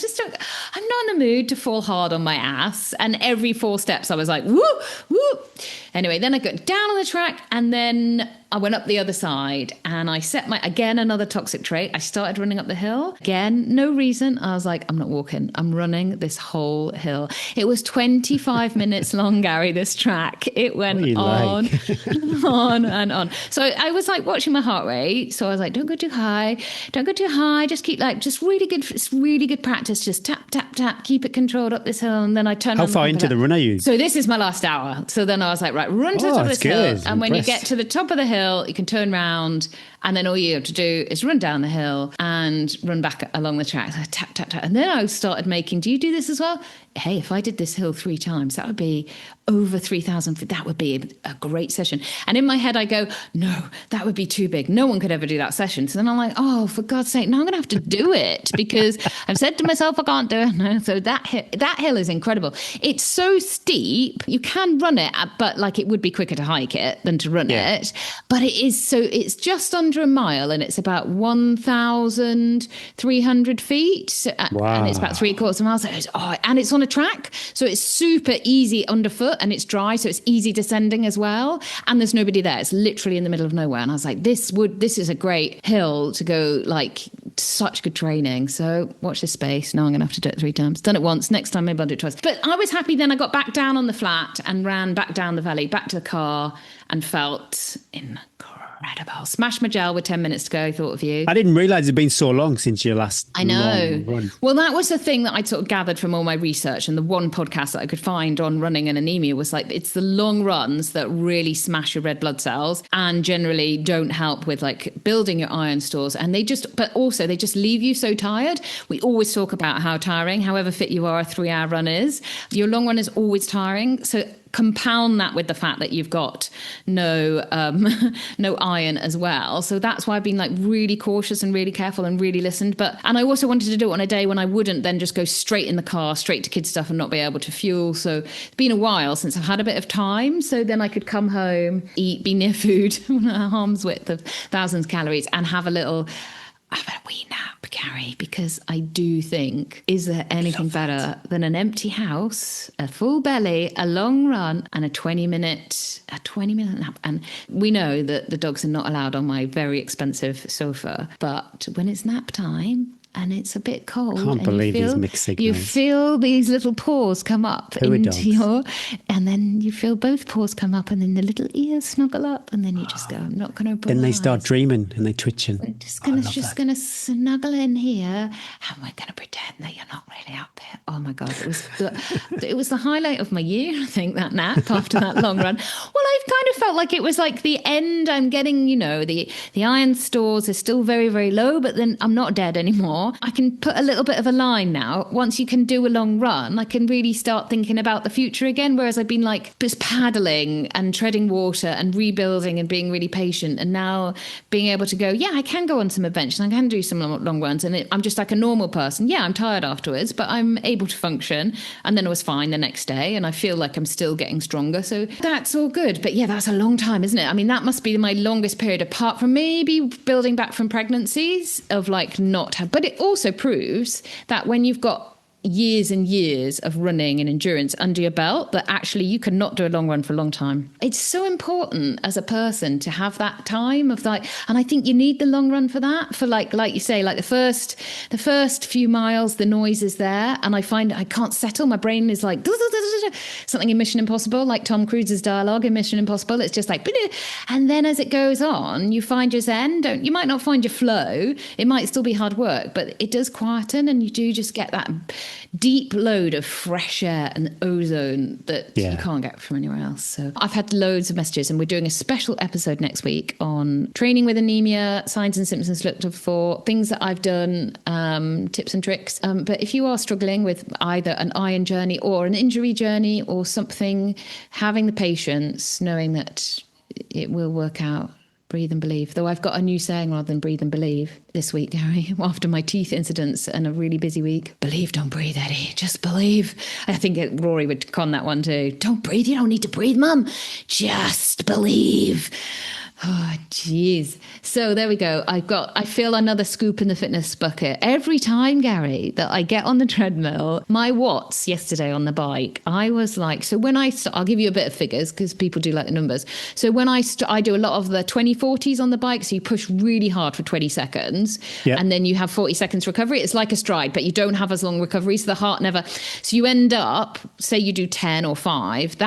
I'm not in the mood to fall hard on my ass. And every 4 steps, I was like, whoop, whoop. Anyway, then I got down on the track and then I went up the other side and I set again, another toxic trait. I started running up the hill. Again, no reason. I was like, I'm not walking. I'm running this whole hill. It was 25 minutes long, Gary, this track. It went on, on and on. So I was like watching my heart rate. So I was like, don't go too high. Don't go too high. Just keep just really good. It's really good practice. Just tap, tap, tap. Keep it controlled up this hill. And then I turned. How far into the run are you? So this is my last hour. So then I was like, right, run to the top of this hill. And when you get to the top of the hill, you can turn around and then all you have to do is run down the hill and run back along the track. So tap, tap, tap. And then I started making, do you do this as well? Hey, if I did this hill 3 times, that would be over 3,000 feet. That would be a great session. And in my head, I go, no, that would be too big. No one could ever do that session. So then I'm like, oh, for God's sake, now I'm going to have to do it because I've said to myself, I can't do it. No. So that hill is incredible. It's so steep. You can run it, but like it would be quicker to hike it than to run it. But it's just under a mile and it's about 1,300 feet. Wow. And it's about 3/4 miles. And it's on a track. So it's super easy underfoot and it's dry. So it's easy descending as well. And there's nobody there. It's literally in the middle of nowhere. And I was like, this is a great hill to go, like, such good training. So watch this space. Now I'm going to have to do it 3 times. Done it once. Next time, maybe I'll do it twice. But I was happy then. I got back down on the flat and ran back down the valley, back to the car and felt incredible. Smashed my gel with 10 minutes to go. I thought of you. I didn't realise it'd been so long since your last long run. Well, that was the thing that I sort of gathered from all my research, and the one podcast that I could find on running and anemia was like, it's the long runs that really smash your red blood cells and generally don't help with like building your iron stores. And but also they just leave you so tired. We always talk about how tiring, however fit you are, a 3-hour run is. Your long run is always tiring. So compound that with the fact that you've got no iron as well. So that's why I've been like really cautious and really careful and really listened. And I also wanted to do it on a day when I wouldn't then just go straight in the car, straight to kids stuff and not be able to fuel. So it's been a while since I've had a bit of time. So then I could come home, eat, be near food, arm's width of thousands of calories and have a wee nap, Carrie, because I do think, is there anything better than an empty house, a full belly, a long run, and a 20-minute nap? And we know that the dogs are not allowed on my very expensive sofa, but when it's nap time and it's a bit cold, Can't believe these mixed signals. You feel these little paws come up and then you feel both paws come up, and then the little ears snuggle up, and then you just go, I'm not going to open Then my they start eyes. dreaming and they twitching. We're just gonna snuggle in here, and we're gonna pretend that you're not really out there. Oh my god, it was the highlight of my year, I think, that nap after that long run. Well, I've kind of felt like it was like the end. I'm getting, the iron stores are still very, very low, but then I'm not dead anymore. I can put a little bit of a line now. Once you can do a long run, I can really start thinking about the future again, whereas I've been like just paddling and treading water and rebuilding and being really patient, and now being able to go, yeah, I can go on some adventures, I can do some long runs, and I'm just like a normal person. Yeah, I'm tired afterwards, but I'm able to function, and then I was fine the next day, and I feel like I'm still getting stronger, so that's all good. But yeah, that's a long time, isn't it? I mean, that must be my longest period, apart from maybe building back from pregnancies, of like but it also proves that when you've got years and years of running and endurance under your belt, that actually you cannot do a long run for a long time. It's so important as a person to have that time of like, and I think you need the long run for that, for like you say, like the first few miles, the noise is there, and I find I can't settle. My brain is like something in Mission Impossible, like Tom Cruise's dialogue in Mission Impossible. It's just like, and then as it goes on, you find your zen. You might not find your flow. It might still be hard work, but it does quieten, and you do just get that deep load of fresh air and ozone that you can't get from anywhere else. So I've had loads of messages, and we're doing a special episode next week on training with anemia, signs and symptoms to look for, things that I've done, tips and tricks. But if you are struggling with either an iron journey or an injury journey or something, having the patience, knowing that it will work out. Breathe and believe. Though I've got a new saying rather than breathe and believe this week, Gary, after my teeth incidents and a really busy week. Believe, don't breathe, Eddie. Just believe. I think Rory would con that one too. Don't breathe. You don't need to breathe, Mum. Just believe. Oh, jeez. So there we go. I feel another scoop in the fitness bucket. Every time, Gary, that I get on the treadmill, my watts yesterday on the bike, I was like, so when I'll give you a bit of figures because people do like the numbers. So when I do a lot of the 20-40s on the bike. So you push really hard for 20 seconds and then you have 40 seconds recovery. It's like a stride, but you don't have as long recovery. So the heart never, so you end up, say you do 10 or 5,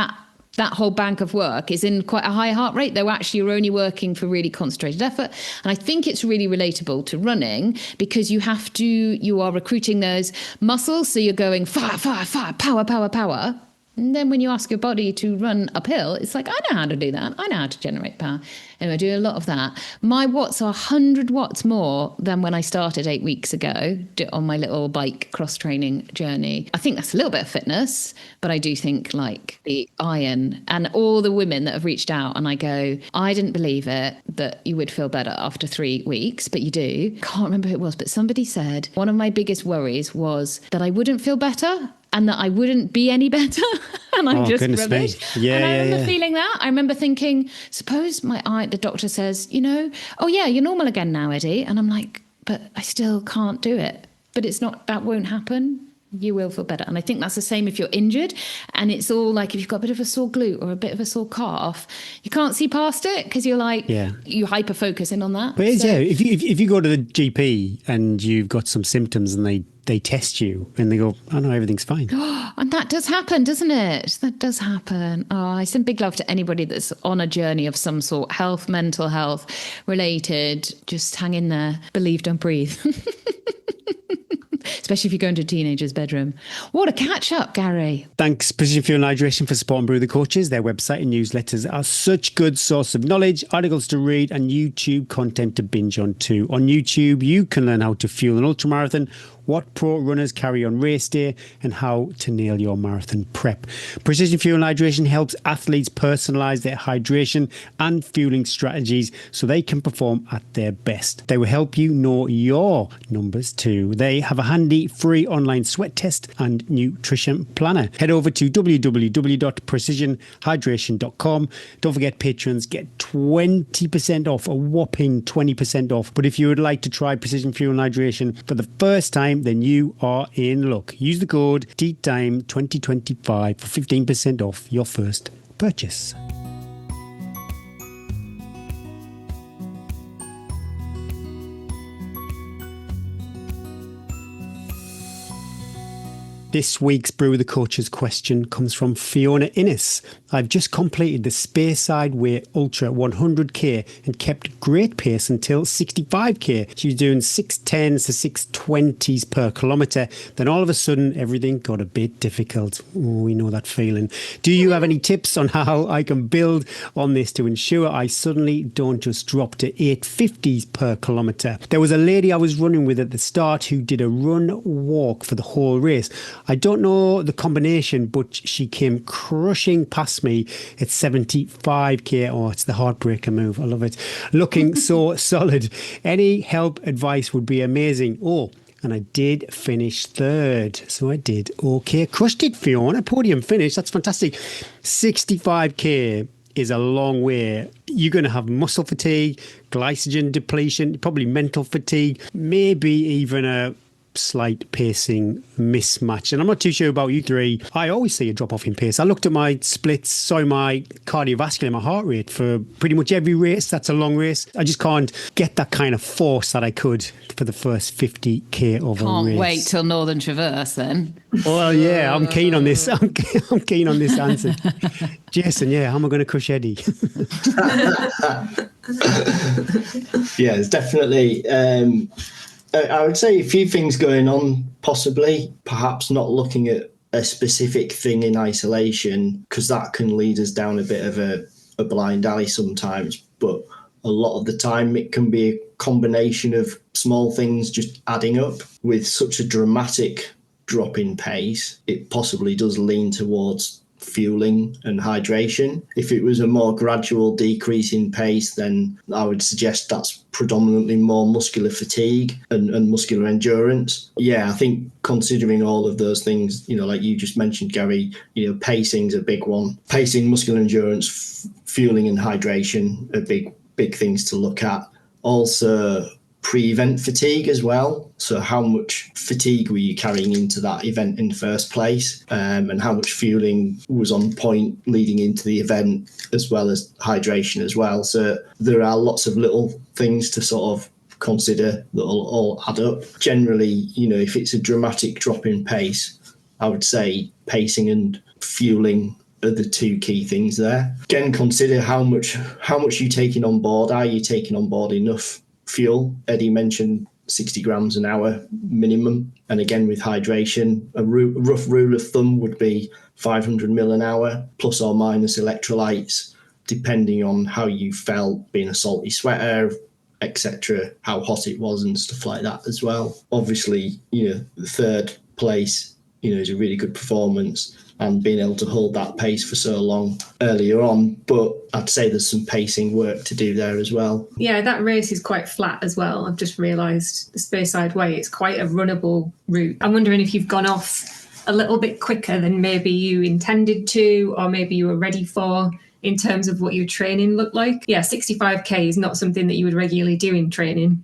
that whole bank of work is in quite a high heart rate, though actually you're only working for really concentrated effort. And I think it's really relatable to running because you are recruiting those muscles. So you're going fire, fire, fire, power, power, power. And then when you ask your body to run uphill, it's like, I know how to do that. I know how to generate power. And I do a lot of that. My watts are 100 watts more than when I started 8 weeks ago on my little bike cross-training journey. I think that's a little bit of fitness, but I do think like the iron and all the women that have reached out and I go, I didn't believe it that you would feel better after 3 weeks, but you do. Can't remember who it was, but somebody said one of my biggest worries was that I wouldn't feel better and that I wouldn't be any better. And I'm just rubbish. And I remember feeling that. I remember thinking, suppose the doctor says, oh yeah, you're normal again now, Eddie. And I'm like, but I still can't do it. But it's not, that won't happen. You will feel better. And I think that's the same if you're injured. And it's all like if you've got a bit of a sore glute or a bit of a sore calf, you can't see past it because you're like, you hyper focus in on that. But if you go to the GP and you've got some symptoms and they test you and they go, oh no, everything's fine. And that does happen, doesn't it? That does happen. Oh, I send big love to anybody that's on a journey of some sort, health, mental health related. Just hang in there. Believe, don't breathe. Especially if you go into a teenager's bedroom. What a catch up, Gary. Thanks, Precision Fuel and Hydration, for supporting Brew the Coaches. Their website and newsletters are such good source of knowledge, articles to read and YouTube content to binge on too. On YouTube, you can learn how to fuel an ultramarathon what pro runners carry on race day, and how to nail your marathon prep. Precision Fuel and Hydration helps athletes personalise their hydration and fueling strategies so they can perform at their best. They will help you know your numbers too. They have a handy free online sweat test and nutrition planner. Head over to www.precisionhydration.com. Don't forget, patrons get 20% off, a whopping 20% off. But if you would like to try Precision Fuel and Hydration for the first time, then you are in luck. Use the code TEATTIME2025 for 15% off your first purchase. This week's Brew the Coaches question comes from Fiona Innes. I've just completed the Speyside Way Ultra 100k and kept great pace until 65k. She was doing 610s to 620s per kilometre. Then all of a sudden, everything got a bit difficult. Oh, we know that feeling. Do you have any tips on how I can build on this to ensure I suddenly don't just drop to 850s per kilometre? There was a lady I was running with at the start who did a run-walk for the whole race. I don't know the combination, but she came crushing past me at 75k. Oh, it's the heartbreaker move. I love it. Looking so solid. Any help, advice would be amazing. Oh, and I did finish third. So I did okay. Crushed it, Fiona. Podium finish. That's fantastic. 65k is a long way. You're going to have muscle fatigue, glycogen depletion, probably mental fatigue, maybe even a slight pacing mismatch. And I'm not too sure about you three. I always see a drop off in pace. I looked at my splits, saw my cardiovascular, my heart rate for pretty much every race. That's a long race. I just can't get that kind of force that I could for the first 50k of a race. Can't wait till Northern Traverse then. Well, yeah, I'm keen on this. I'm keen on this answer. Jason, yeah, how am I going to crush Eddie? Yeah, it's definitely... I would say a few things going on, possibly. Perhaps not looking at a specific thing in isolation, because that can lead us down a bit of a blind alley sometimes. But a lot of the time it can be a combination of small things just adding up. With such a dramatic drop in pace, it possibly does lean towards fueling and hydration. If it was a more gradual decrease in pace, then I would suggest that's predominantly more muscular fatigue and muscular endurance. Yeah, I think considering all of those things, like you just mentioned, Gary, pacing's a big one. Pacing, muscular endurance, fueling and hydration are big things to look at. Also, pre-event fatigue as well. So how much fatigue were you carrying into that event in the first place, and how much fueling was on point leading into the event, as well as hydration as well. So there are lots of little things to sort of consider that will all add up. Generally, if it's a dramatic drop in pace, I would say pacing and fueling are the two key things there. Again, consider how much you're taking on board. Are you taking on board enough fuel? Eddie mentioned 60 grams an hour minimum. And again, with hydration, a rough rule of thumb would be 500 ml an hour, plus or minus electrolytes, depending on how you felt, being a salty sweater, etc., how hot it was and stuff like that as well. Obviously, the third place, is a really good performance, and being able to hold that pace for so long earlier on. But I'd say there's some pacing work to do there as well. Yeah, that race is quite flat as well. I've just realised the Speyside Way, it's quite a runnable route. I'm wondering if you've gone off a little bit quicker than maybe you intended to, or maybe you were ready for, in terms of what your training looked like. Yeah, 65k is not something that you would regularly do in training.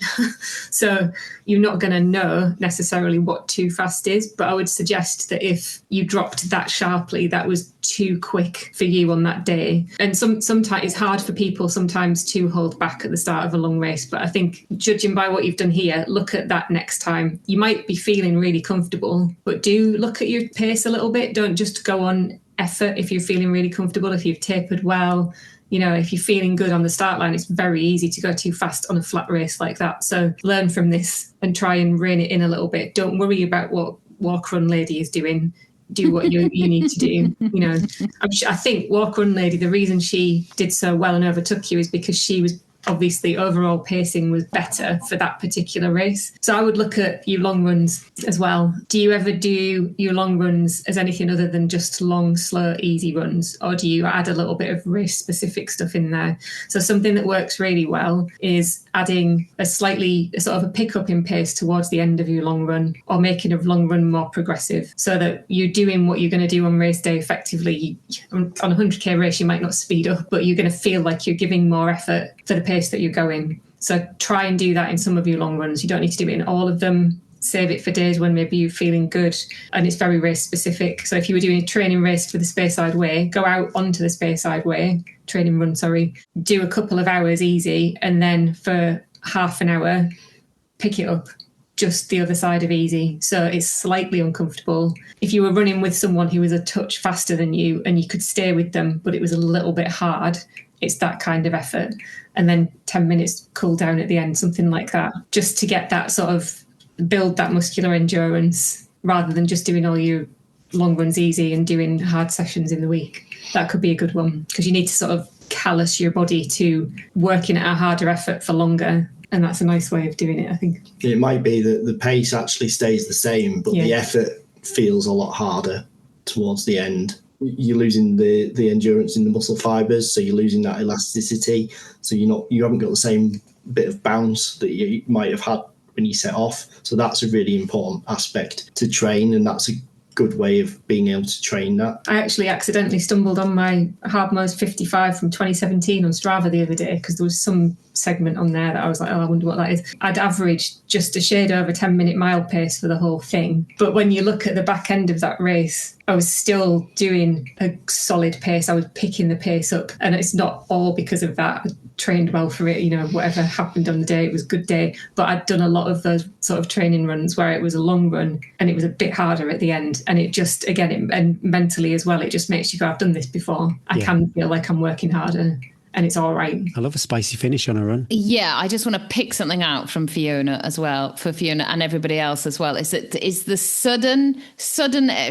So you're not going to know necessarily what too fast is, but I would suggest that if you dropped that sharply, that was too quick for you on that day. And sometimes it's hard for people sometimes to hold back at the start of a long race. But I think, judging by what you've done here, look at that next time. You might be feeling really comfortable, but do look at your pace a little bit. Don't just go on effort if you're feeling really comfortable, if you've tapered well. If you're feeling good on the start line, it's very easy to go too fast on a flat race like that. So learn from this and try and rein it in a little bit. Don't worry about what Walk Run Lady is doing. Do what you need to do. I think Walk Run Lady, the reason she did so well and overtook you is because she was obviously overall pacing was better for that particular race. So I would look at your long runs as well. Do you ever do your long runs as anything other than just long, slow, easy runs? Or do you add a little bit of race specific stuff in there? So something that works really well is adding a sort of a pickup in pace towards the end of your long run, or making a long run more progressive, so that you're doing what you're going to do on race day effectively. On a 100k race, you might not speed up, but you're going to feel like you're giving more effort for the pace that you're going. So try and do that in some of your long runs. You don't need to do it in all of them. Save it for days when maybe you're feeling good and it's very race specific. So if you were doing a training race for the Speyside Way, go out onto the Speyside Way, training run, do a couple of hours easy, and then for half an hour, pick it up just the other side of easy. So it's slightly uncomfortable. If you were running with someone who was a touch faster than you and you could stay with them, but it was a little bit hard, it's that kind of effort. And then 10 minutes cool down at the end, something like that, just to get that sort of build that muscular endurance, rather than just doing all your long runs easy and doing hard sessions in the week. That could be a good one, because you need to sort of callous your body to working at a harder effort for longer. And that's a nice way of doing it, I think. It might be that the pace actually stays the same, but the effort feels a lot harder towards the end. You're losing the endurance in the muscle fibers, so you're losing that elasticity. So you haven't got the same bit of bounce that you might have had when you set off. So that's a really important aspect to train, and that's a good way of being able to train that. I actually accidentally stumbled on my Hardmost 55 from 2017 on Strava the other day, because there was some segment on there that I was like, oh, I wonder what that is. I'd averaged just a shade over 10-minute mile pace for the whole thing. But when you look at the back end of that race, I was still doing a solid pace. I was picking the pace up, and it's not all because of that. I trained well for it, whatever happened on the day, it was a good day. But I'd done a lot of those sort of training runs where it was a long run and it was a bit harder at the end. And it just, again, and mentally as well, it just makes you go, I've done this before. I can feel like I'm working harder. And it's all right. I love a spicy finish on a run. Yeah, I just want to pick something out from Fiona as well, for Fiona and everybody else as well. Is the sudden,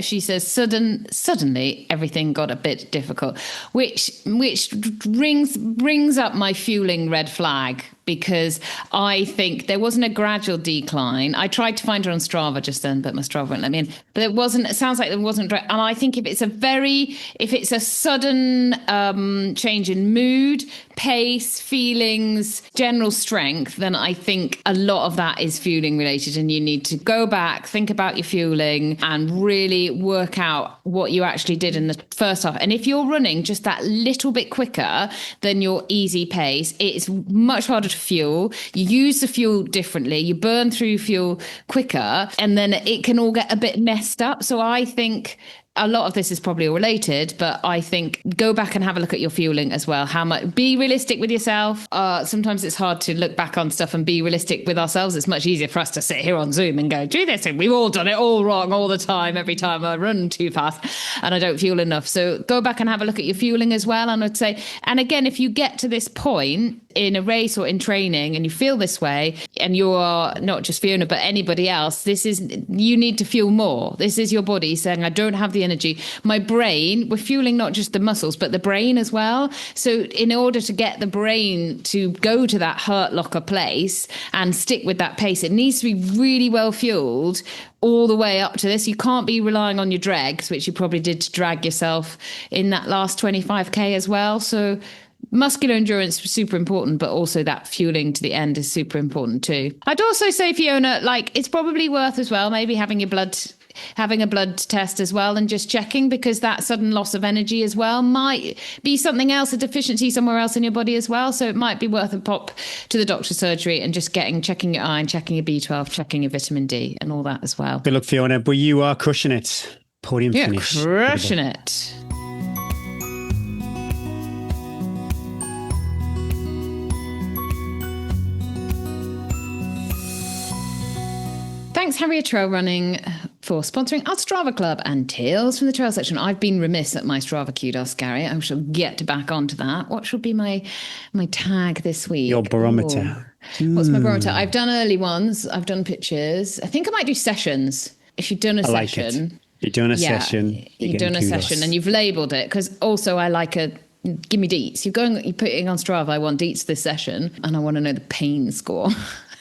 she says, suddenly everything got a bit difficult, which brings up my fueling red flag, because I think there wasn't a gradual decline. I tried to find her on Strava just then, but my Strava won't let me in. But it sounds like there wasn't. And I think if it's a sudden change in mood, pace, feelings, general strength, then I think a lot of that is fueling related, and you need to go back, think about your fueling, and really work out what you actually did in the first half. And if you're running just that little bit quicker than your easy pace, it's much harder to fuel. You use the fuel differently, you burn through fuel quicker, and then it can all get a bit messed up. So I think a lot of this is probably all related, but I think go back and have a look at your fueling as well. Be realistic with yourself. Sometimes it's hard to look back on stuff and be realistic with ourselves. It's much easier for us to sit here on Zoom and go, do this, and we've all done it all wrong all the time. Every time I run too fast and I don't fuel enough. So go back and have a look at your fueling as well. And I'd say, and again, if you get to this point in a race or in training and you feel this way, and you're not just Fiona, but anybody else, you need to fuel more. This is your body saying, I don't have the energy. My brain, we're fueling not just the muscles, but the brain as well. So in order to get the brain to go to that hurt locker place and stick with that pace, it needs to be really well fueled all the way up to this. You can't be relying on your dregs, which you probably did to drag yourself in that last 25k as well. So muscular endurance is super important, but also that fueling to the end is super important too. I'd also say, Fiona, it's probably worth as well maybe having a blood test as well, and just checking, because that sudden loss of energy as well might be something else, a deficiency somewhere else in your body as well. So it might be worth a pop to the doctor's surgery and just checking your iron, checking your B12, checking your vitamin D and all that as well. Good luck, Fiona, but you are crushing it. Podium finish. Crushing it. Thanks, Harrier Trail Running, for sponsoring our Strava Club and Tales from the Trail section. I've been remiss at my Strava kudos, Gary. I shall get back onto that. What shall be my tag this week? Your barometer. What's my barometer? I've done early ones. I've done pictures. I think I might do sessions. If you've done a session. You've done a session. You've done a session and you've labelled it, because also I like a give me deets. You're putting on Strava, I want deets this session, and I want to know the pain score.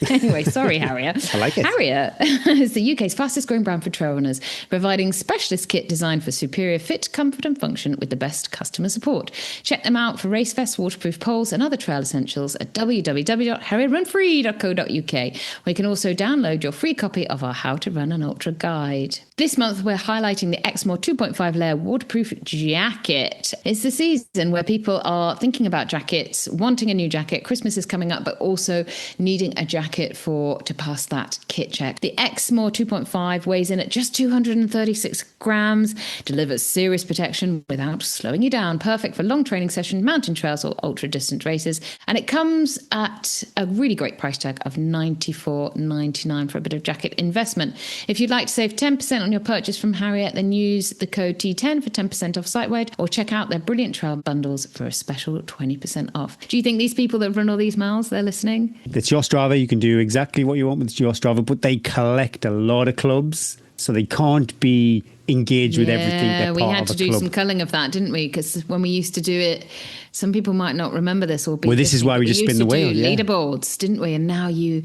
Anyway, sorry, Harriet. I like it. Harriet is the UK's fastest growing brand for trail runners, providing specialist kit designed for superior fit, comfort and function with the best customer support. Check them out for race vests, waterproof poles and other trail essentials at www.harrietrunfree.co.uk, where you can also download your free copy of our How to Run an Ultra guide. This month, we're highlighting the Exmoor 2.5 layer waterproof jacket. It's the season where people are thinking about jackets, wanting a new jacket. Christmas is coming up, but also needing a jacket to pass that kit check. The Exmoor 2.5 weighs in at just 236 grams, delivers serious protection without slowing you down. Perfect for long training sessions, mountain trails or ultra distant races. And it comes at a really great price tag of $94.99 for a bit of jacket investment. If you'd like to save 10% on your purchase from Harriet, then use the code T10 for 10% off site-wide, or check out their brilliant trail bundles for a special 20% off. Do you think these people that run all these miles, they're listening? It's your Strava. You can do exactly what you want with your Strava, but they collect a lot of clubs, so they can't be engaged with everything. They're we part had of to a do club. some culling of that, didn't we? Because when we used to do it, some people might not remember this or be. Well, this is why we just spin the wheel. Yeah. Yeah, leaderboards, didn't we? And now you.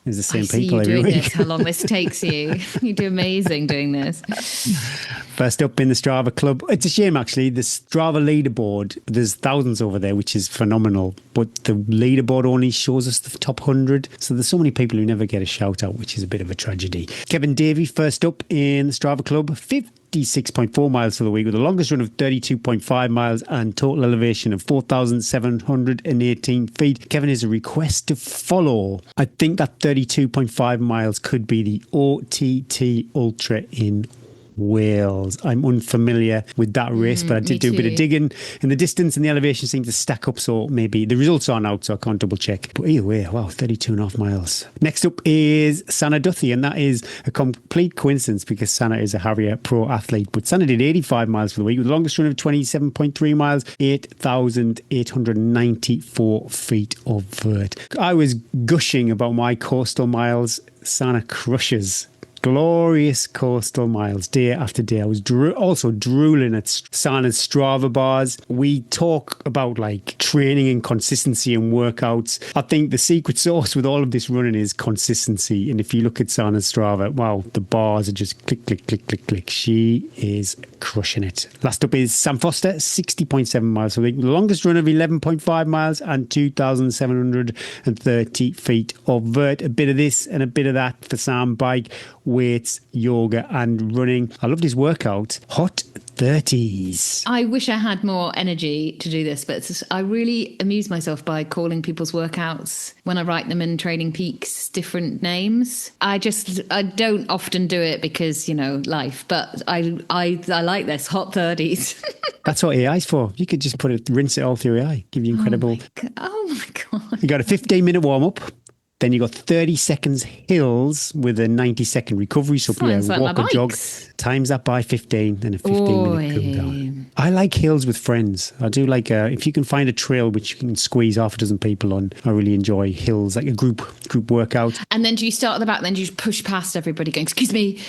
it's the same I see people you every doing week. this. How long this takes you? You do amazing doing this. First up in the Strava club. It's a shame, actually. The Strava leaderboard, there's thousands over there, which is phenomenal. But the leaderboard only shows us the top 100. So there's so many people who never get a shout out, which is a bit of a tragedy. Kevin Davey, first up in the Strava club. 56.4 miles for the week, with the longest run of 32.5 miles and total elevation of 4,718 feet. Kevin is a request to follow. I think that 32.5 miles could be the OTT Ultra in Wales. I'm unfamiliar with that race, but I did do a bit of digging, and the distance and the elevation seem to stack up, so maybe the results aren't out, so I can't double check. But either way, wow, 32.5 miles. Next up is Sana Duthie, and that is a complete coincidence because Sana is a Harrier pro athlete. But Sana did 85 miles for the week with the longest run of 27.3 miles, 8,894 feet of vert. I was gushing about my coastal miles. Sana crushes. Glorious coastal miles, day after day. I was also drooling at Sana's Strava bars. We talk about like training and consistency and workouts. I think the secret sauce with all of this running is consistency. And if you look at Sana's Strava, wow, the bars are just click, click, click, click, click. She is crushing it. Last up is Sam Foster, 60.7 miles. So the longest run of 11.5 miles and 2,730 feet of vert. A bit of this and a bit of that for Sam. Bike, weights, yoga and running. I loved his workout. Hot 30s. I wish I had more energy to do this, but I really amuse myself by calling people's workouts when I write them in Training Peaks different names. I don't often do it because, life, but I like this. Hot 30s. That's what AI's for. You could just rinse it all through AI. Give you incredible. Oh my God. You got a 15-minute warm-up. Then you got 30 seconds hills with a 90-second recovery. So Sounds like walk my or jog. bikes. Times that by 15 and a 15-minute cool down. I like hills with friends. I do like if you can find a trail which you can squeeze half a dozen people on. I really enjoy hills, like a group workout. And then do you start at the back, then do you just push past everybody going, excuse me?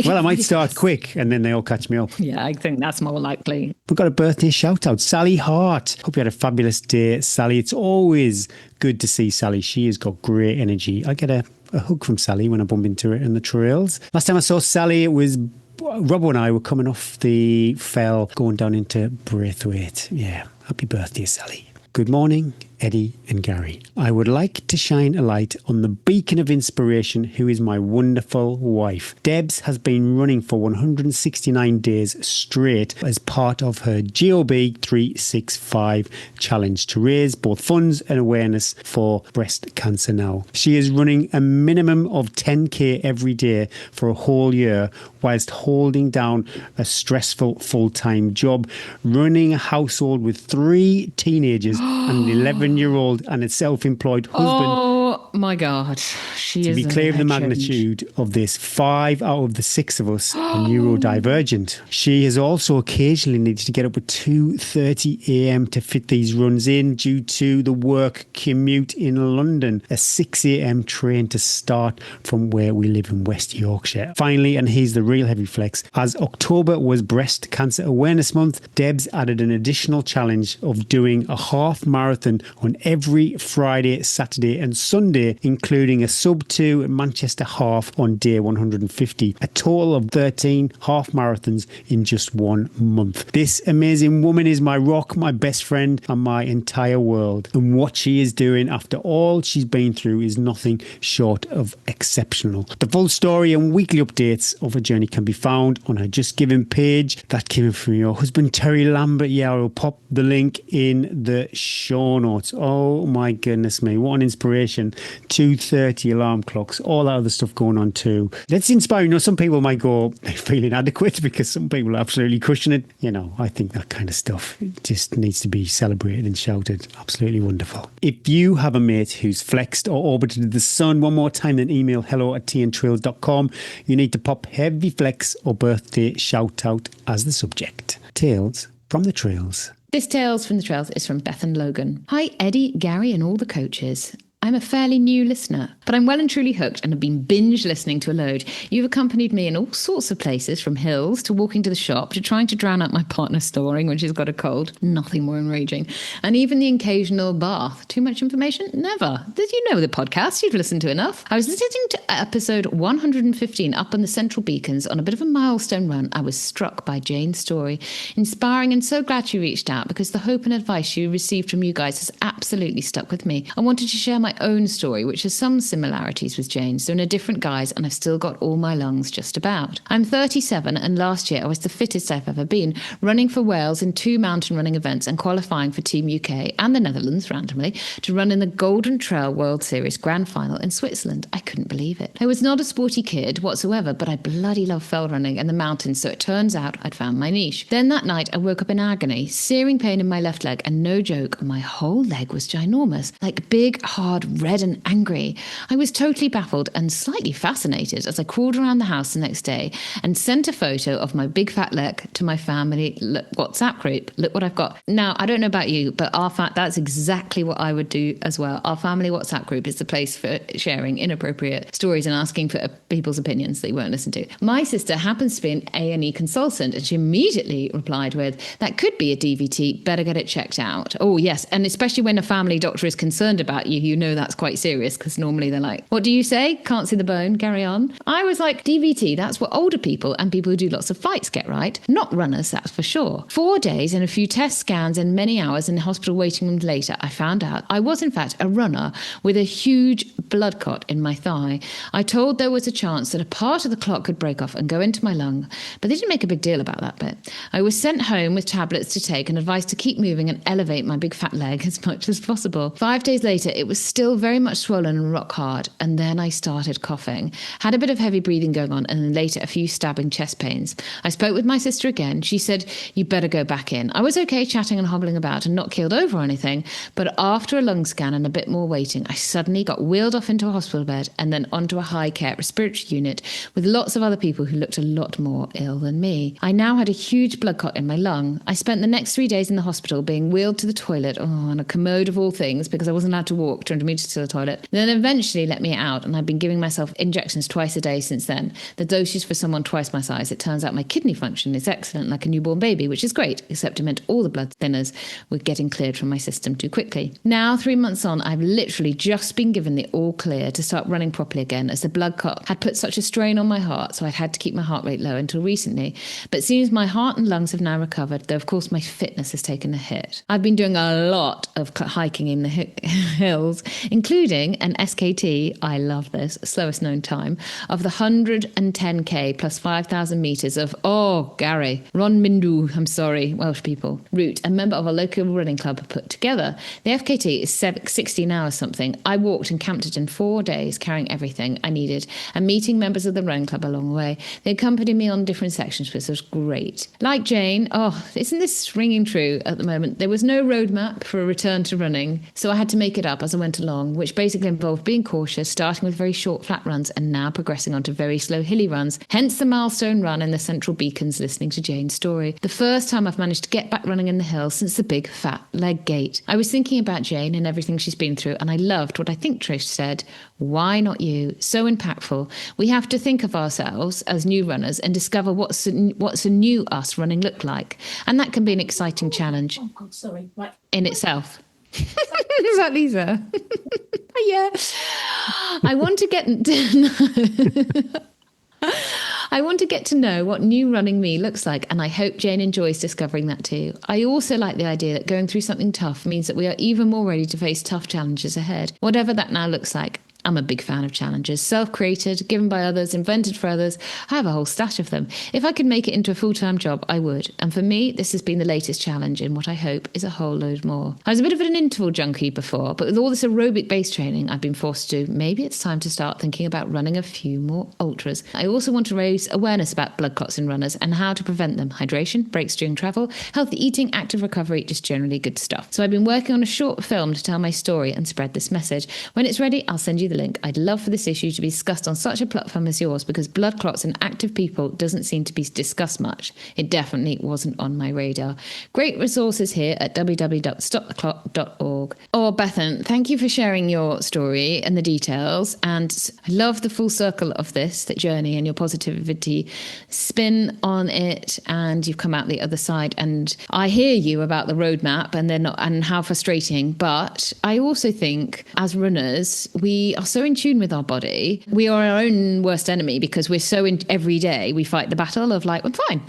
Well, I might start quick and then they all catch me up. Yeah, I think that's more likely. We've got a birthday shout out. Sally Hart. Hope you had a fabulous day, Sally. It's always good to see Sally. She has got great energy. I get a hug from Sally when I bump into her in the trails. Last time I saw Sally, it was Robbo and I were coming off the fell going down into Braithwaite. Yeah, happy birthday, Sally. Good morning, Eddie and Gary. I would like to shine a light on the beacon of inspiration who is my wonderful wife. Debs has been running for 169 days straight as part of her GOB 365 challenge to raise both funds and awareness for breast cancer now. She is running a minimum of 10k every day for a whole year whilst holding down a stressful full-time job, running a household with 3 teenagers and an 11-year-old and a self-employed husband. Oh my God. She To is be clear of the a legend. magnitude of this, 5 out of the 6 of us are neurodivergent. She has also occasionally needed to get up at 2:30 a.m. to fit these runs in due to the work commute in London, a 6 a.m. train to start from where we live in West Yorkshire. Finally, and here's the real heavy flex, as October was Breast Cancer Awareness Month, Debs added an additional challenge of doing a half marathon on every Friday, Saturday and Sunday, including a sub-2 Manchester half on day 150. A total of 13 half marathons in just 1 month. This amazing woman is my rock, my best friend and my entire world. And what she is doing after all she's been through is nothing short of exceptional. The full story and weekly updates of her journey can be found on her Just Giving page. That came from your husband Terry Lambert. Yeah, I'll pop the link in the show notes. Oh my goodness me, what an inspiration. 2:30 alarm clocks, all that other stuff going on too. That's inspiring. Some people might go, they feel inadequate because some people are absolutely crushing it. I think that kind of stuff just needs to be celebrated and shouted. Absolutely wonderful. If you have a mate who's flexed or orbited the sun one more time, then email hello@tntrails.com. You need to pop heavy flex or birthday shout out as the subject. Tales from the Trails. This Tales from the Trails is from Beth and Logan. Hi, Eddie, Gary, and all the coaches. I'm a fairly new listener, but I'm well and truly hooked and have been binge listening to a load. You've accompanied me in all sorts of places, from hills to walking to the shop to trying to drown out my partner snoring when she's got a cold. Nothing more enraging. And even the occasional bath. Too much information? Never. Did you know the podcast? You've listened to enough. I was listening to episode 115 up on the Central Beacons on a bit of a milestone run. I was struck by Jane's story. Inspiring, and so glad she reached out because the hope and advice she received from you guys has absolutely stuck with me. I wanted to share my own story, which has some similarities with Jane's, so in a different guise, and I've still got all my lungs just about. I'm 37, and last year I was the fittest I've ever been, running for Wales in 2 mountain running events and qualifying for Team UK and the Netherlands randomly to run in the Golden Trail World Series Grand Final in Switzerland. I couldn't believe it. I was not a sporty kid whatsoever, but I bloody love fell running and the mountains, so it turns out I'd found my niche. Then that night I woke up in agony, searing pain in my left leg, and no joke, my whole leg was ginormous, like big, hard, red and angry. I was totally baffled and slightly fascinated as I crawled around the house the next day and sent a photo of my big fat leg to my family WhatsApp group. Look what I've got. Now, I don't know about you, but that's exactly what I would do as well. Our family WhatsApp group is the place for sharing inappropriate stories and asking for people's opinions that you won't listen to. My sister happens to be an A&E consultant, and she immediately replied with, "That could be a DVT, better get it checked out." Oh yes, and especially when a family doctor is concerned about you, you know that's quite serious, because normally they're like, "What do you say? Can't see the bone, carry on." I was like, DVT, that's what older people and people who do lots of fights get, right? Not runners, that's for sure. 4 days and a few test scans and many hours in the hospital waiting room later, I found out I was in fact a runner with a huge blood clot in my thigh. I told there was a chance that a part of the clot could break off and go into my lung, but they didn't make a big deal about that bit. I was sent home with tablets to take and advised to keep moving and elevate my big fat leg as much as possible. 5 days later, it was still very much swollen and rock hard, and then I started coughing. Had a bit of heavy breathing going on, and then later a few stabbing chest pains. I spoke with my sister again. She said, "You better go back in." I was okay chatting and hobbling about and not keeled over or anything, but after a lung scan and a bit more waiting, I suddenly got wheeled off into a hospital bed and then onto a high care respiratory unit with lots of other people who looked a lot more ill than me. I now had a huge blood clot in my lung. I spent the next 3 days in the hospital being wheeled to the toilet, on a commode of all things, because I wasn't allowed to walk 200 metres to the toilet. Then eventually let me out, and I've been giving myself injections twice a day since then. The dosage for someone twice my size. It turns out my kidney function is excellent, like a newborn baby, which is great, except it meant all the blood thinners were getting cleared from my system too quickly. Now, 3 months on, I've literally just been given the all clear to start running properly again, as the blood clot had put such a strain on my heart, so I'd had to keep my heart rate low until recently. But it seems my heart and lungs have now recovered, though of course my fitness has taken a hit. I've been doing a lot of hiking in the hills, including an SKT, I love this, slowest known time, of the 110k plus 5,000 metres of, Gary, Ron Mindu, I'm sorry, Welsh people, route, a member of a local running club put together. The FKT is 16 hours something. I walked and camped it in 4 days, carrying everything I needed and meeting members of the running club along the way. They accompanied me on different sections, which was great. Like Jane, isn't this ringing true at the moment? There was no roadmap for a return to running, so I had to make it up as I went along, which basically involved being cautious, starting with very short flat runs and now progressing onto very slow hilly runs. Hence the milestone run in the Central Beacons listening to Jane's story. The first time I've managed to get back running in the hills since the big fat leg gate. I was thinking about Jane and everything she's been through, and I loved what I think Trish said. Why not you? So impactful. We have to think of ourselves as new runners and discover what's a new us running look like. And that can be an exciting challenge in itself. Is that Lisa? Yeah. I want to get to know what new running me looks like, and I hope Jane enjoys discovering that too. I also like the idea that going through something tough means that we are even more ready to face tough challenges ahead, whatever that now looks like. I'm a big fan of challenges, self-created, given by others, invented for others. I have a whole stash of them. If I could make it into a full-time job, I would. And for me, this has been the latest challenge in what I hope is a whole load more. I was a bit of an interval junkie before, but with all this aerobic-based training I've been forced to do, maybe it's time to start thinking about running a few more ultras. I also want to raise awareness about blood clots in runners and how to prevent them. Hydration, breaks during travel, healthy eating, active recovery, just generally good stuff. So I've been working on a short film to tell my story and spread this message. When it's ready, I'll send you the link. I'd love for this issue to be discussed on such a platform as yours, because blood clots in active people doesn't seem to be discussed much. It definitely wasn't on my radar. Great resources here at www.stoptheclot.org. Oh, Bethan, thank you for sharing your story and the details. And I love the full circle of this, that journey, and your positivity spin on it. And you've come out the other side. And I hear you about the roadmap and how frustrating. But I also think as runners, we are so in tune with our body. We are our own worst enemy, because we're so in every day we fight the battle of like, I'm fine.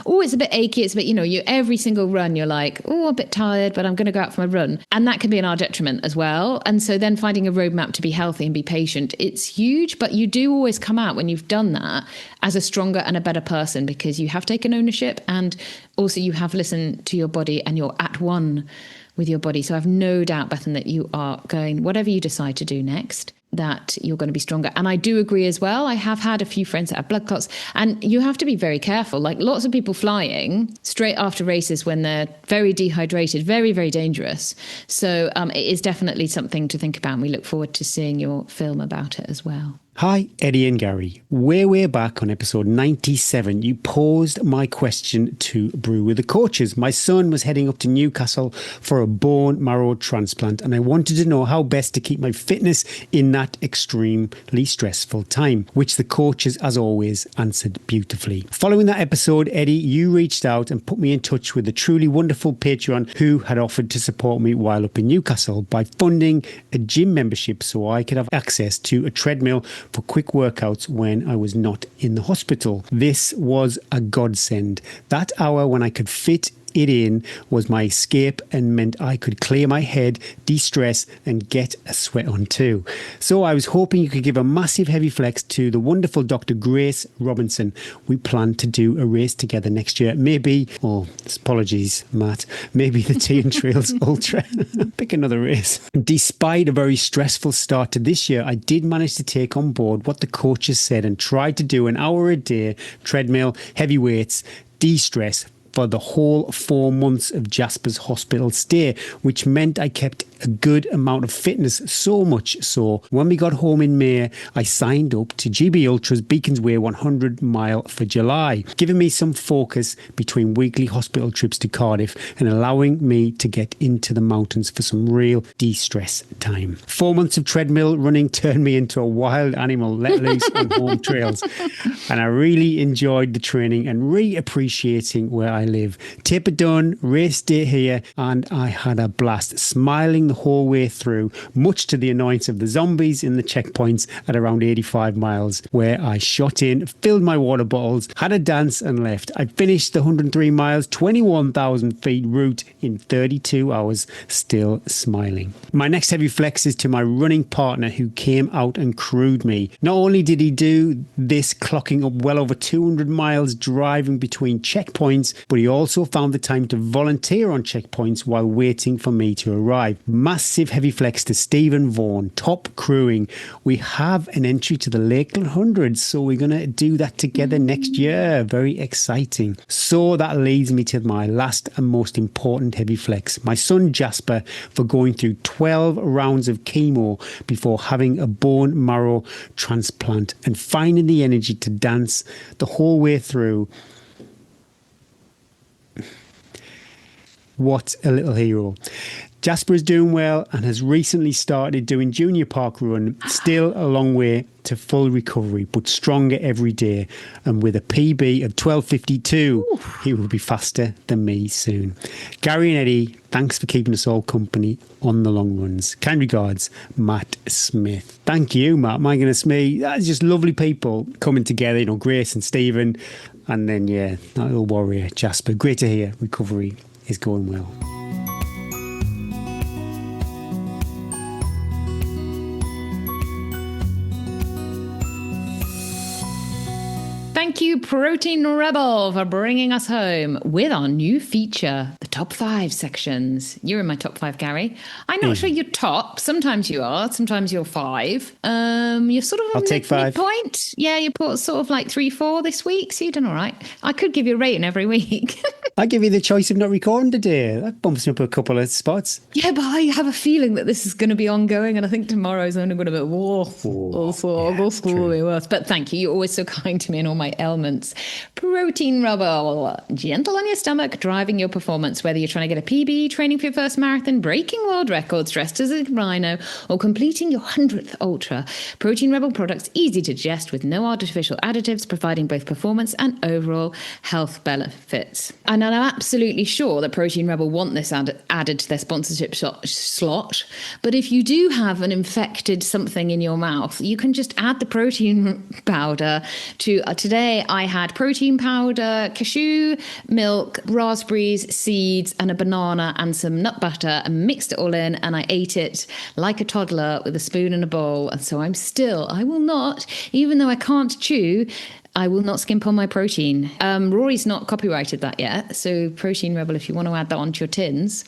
Oh, it's a bit achy. It's a bit, you every single run you're like, oh, I'm a bit tired, but I'm going to go out for my run. And that can be in our detriment as well. And so then finding a roadmap to be healthy and be patient, it's huge, but you do always come out when you've done that as a stronger and a better person, because you have taken ownership, and also you have listened to your body and you're at one with your body. So I've no doubt, Bethan, that you are going, whatever you decide to do next, that you're going to be stronger. And I do agree as well. I have had a few friends that have blood clots, and you have to be very careful. Like lots of people flying straight after races when they're very dehydrated, very, very dangerous. So it is definitely something to think about. And we look forward to seeing your film about it as well. Hi, Eddie and Gary. Way back on episode 97, you posed my question to Brew with the coaches. My son was heading up to Newcastle for a bone marrow transplant, and I wanted to know how best to keep my fitness in that extremely stressful time, which the coaches, as always, answered beautifully. Following that episode, Eddie, you reached out and put me in touch with a truly wonderful Patreon who had offered to support me while up in Newcastle by funding a gym membership so I could have access to a treadmill for quick workouts when I was not in the hospital. This was a godsend. That hour when I could fit it in was my escape and meant I could clear my head, de-stress and get a sweat on too. So I was hoping you could give a massive heavy flex to the wonderful Dr. Grace Robinson. We plan to do a race together next year. Maybe, apologies, Matt, maybe the Tea and Trails Ultra. Pick another race. Despite a very stressful start to this year, I did manage to take on board what the coaches said and tried to do an hour a day, treadmill, heavy weights, de-stress, for the whole 4 months of Jasper's hospital stay, which meant I kept a good amount of fitness, so much so when we got home in May, I signed up to GB Ultra's Beacons Way 100 mile for July, giving me some focus between weekly hospital trips to Cardiff and allowing me to get into the mountains for some real de-stress time. 4 months of treadmill running turned me into a wild animal let loose on home trails, and I really enjoyed the training and reappreciating where I live. Taper done, race day here, and I had a blast, smiling the whole way through, much to the annoyance of the zombies in the checkpoints at around 85 miles, where I shot in, filled my water bottles, had a dance and left. I finished the 103 miles, 21,000 feet route in 32 hours, still smiling. My next heavy flex is to my running partner who came out and crewed me. Not only did he do this clocking up well over 200 miles driving between checkpoints, but but he also found the time to volunteer on checkpoints while waiting for me to arrive. Massive heavy flex to Stephen Vaughan, top crewing. We have an entry to the Lakeland Hundreds, so we're going to do that together next year. Very exciting. So that leads me to my last and most important heavy flex. My son Jasper, for going through 12 rounds of chemo before having a bone marrow transplant and finding the energy to dance the whole way through. What a little hero. Jasper is doing well and has recently started doing junior park run. Still a long way to full recovery, but stronger every day. And with a PB of 12:52, he will be faster than me soon. Gary and Eddie, thanks for keeping us all company on the long runs. Kind regards, Matt Smith. Thank you, Matt. My goodness me, that's just lovely people coming together. You know, Grace and Stephen, and then that little warrior Jasper. Great to hear recovery is going well. Thank you, Protein Rebel, for bringing us home with our new feature, the top 5 sections. You're in my top 5, Gary. I'm not sure you're top. Sometimes you are. Sometimes you're 5. You're sort of I'll take 5. Midpoint. Yeah, you put sort of like 3, 4 this week, so you've done all right. I could give you a rating every week. I give you the choice of not recording today. That bumps me up a couple of spots. Yeah, but I have a feeling that this is going to be ongoing, and I think tomorrow's only going to be worse. But thank you. You're always so kind to me in all my ailments. Protein Rebel, gentle on your stomach, driving your performance, whether you're trying to get a PB, training for your first marathon, breaking world records, dressed as a rhino, or completing your 100th ultra. Protein Rebel products easy to digest with no artificial additives, providing both performance and overall health benefits. And I'm absolutely sure that Protein Rebel want this added to their sponsorship slot. But if you do have an infected something in your mouth, you can just add the protein powder to today I had protein powder, cashew, milk, raspberries, seeds, and a banana and some nut butter, and mixed it all in, and I ate it like a toddler with a spoon and a bowl. And so I will not, even though I can't chew, I will not skimp on my protein. Rory's not copyrighted that yet. So Protein Rebel, if you want to add that onto your tins,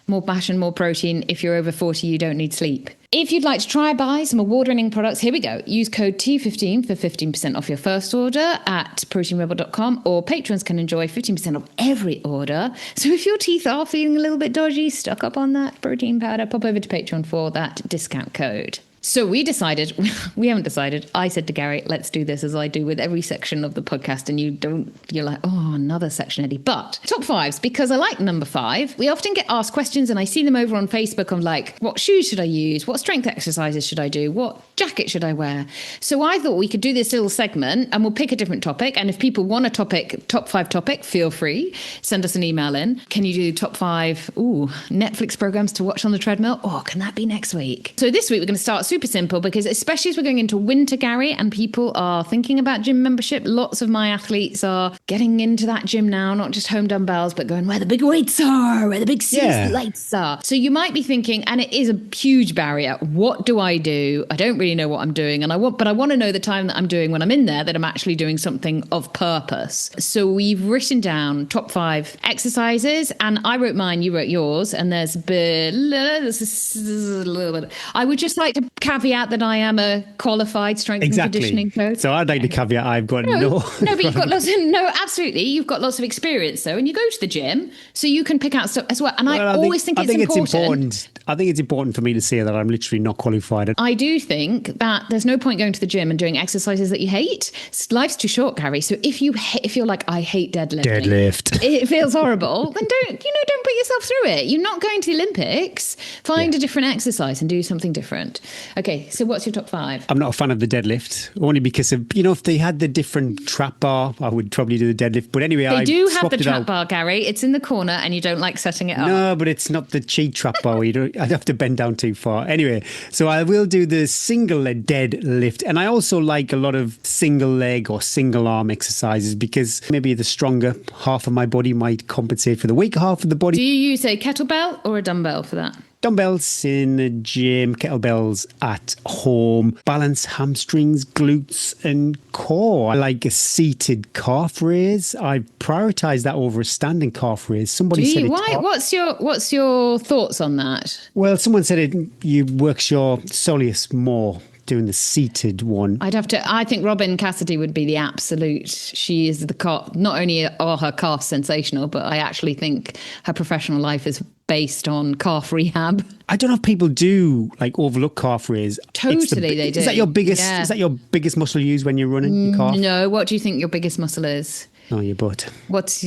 more bash and more protein. If you're over 40, you don't need sleep. If you'd like to buy some award-winning products, here we go. Use code T15 for 15% off your first order at proteinrebel.com, or patrons can enjoy 15% off every order. So if your teeth are feeling a little bit dodgy, stuck up on that protein powder, pop over to Patreon for that discount code. So we haven't decided. I said to Gary, let's do this as I do with every section of the podcast. And you're like, oh, another section, Eddie. But top 5s, because I like number 5. We often get asked questions and I see them over on Facebook. I'm like, what shoes should I use? What strength exercises should I do? What jacket should I wear? So I thought we could do this little segment and we'll pick a different topic. And if people want a top 5 topic, feel free. Send us an email in. Can you do top 5 Netflix programs to watch on the treadmill? Or can that be next week? So this week we're going to start super simple, because especially as we're going into winter, Gary, and people are thinking about gym membership, lots of my athletes are getting into that gym now, not just home dumbbells, but going where the big weights are, where the big lights are. So you might be thinking, and it is a huge barrier, what do? I don't really know what I'm doing, but I want to know the time that I'm doing when I'm in there, that I'm actually doing something of purpose. So we've written down top 5 exercises, and I wrote mine, you wrote yours, and there's a little bit. I would just like to caveat that I am a qualified strength and conditioning coach. So I'd like to caveat I've got no. But you've got absolutely. You've got lots of experience though, and you go to the gym, so you can pick out stuff as well. And I always think it's important. I think it's important for me to say that I'm literally not qualified. I do think that there's no point going to the gym and doing exercises that you hate. Life's too short, Gary. So if you're like, I hate deadlifting. It feels horrible. Then don't put yourself through it. You're not going to the Olympics. Find a different exercise and do something different. Okay, so what's your top 5? I'm not a fan of the deadlift, only because of, if they had the different trap bar, I would probably do the deadlift. But anyway, they do have the trap bar, Gary. It's in the corner and you don't like setting it up. No, but it's not the cheat trap bar where I'd have to bend down too far. Anyway, so I will do the single leg deadlift. And I also like a lot of single leg or single arm exercises, because maybe the stronger half of my body might compensate for the weak half of the body. Do you use a kettlebell or a dumbbell for that? dumbbells in the gym, kettlebells at home, balance hamstrings, glutes and core. I like a seated calf raise. I prioritize that over a standing calf raise. Somebody said Why? What's your thoughts on that? Well, someone said you works your soleus more doing the seated one. I think Robin Cassidy would be the absolute. She is the calf. Not only are her calves sensational, but I actually think her professional life is based on calf rehab. I don't know if people do like overlook calf raise. Totally, they do. Is that your biggest? Yeah. Is that your biggest muscle you use when you're running? Your calf? No. What do you think your biggest muscle is? Oh, your butt. What's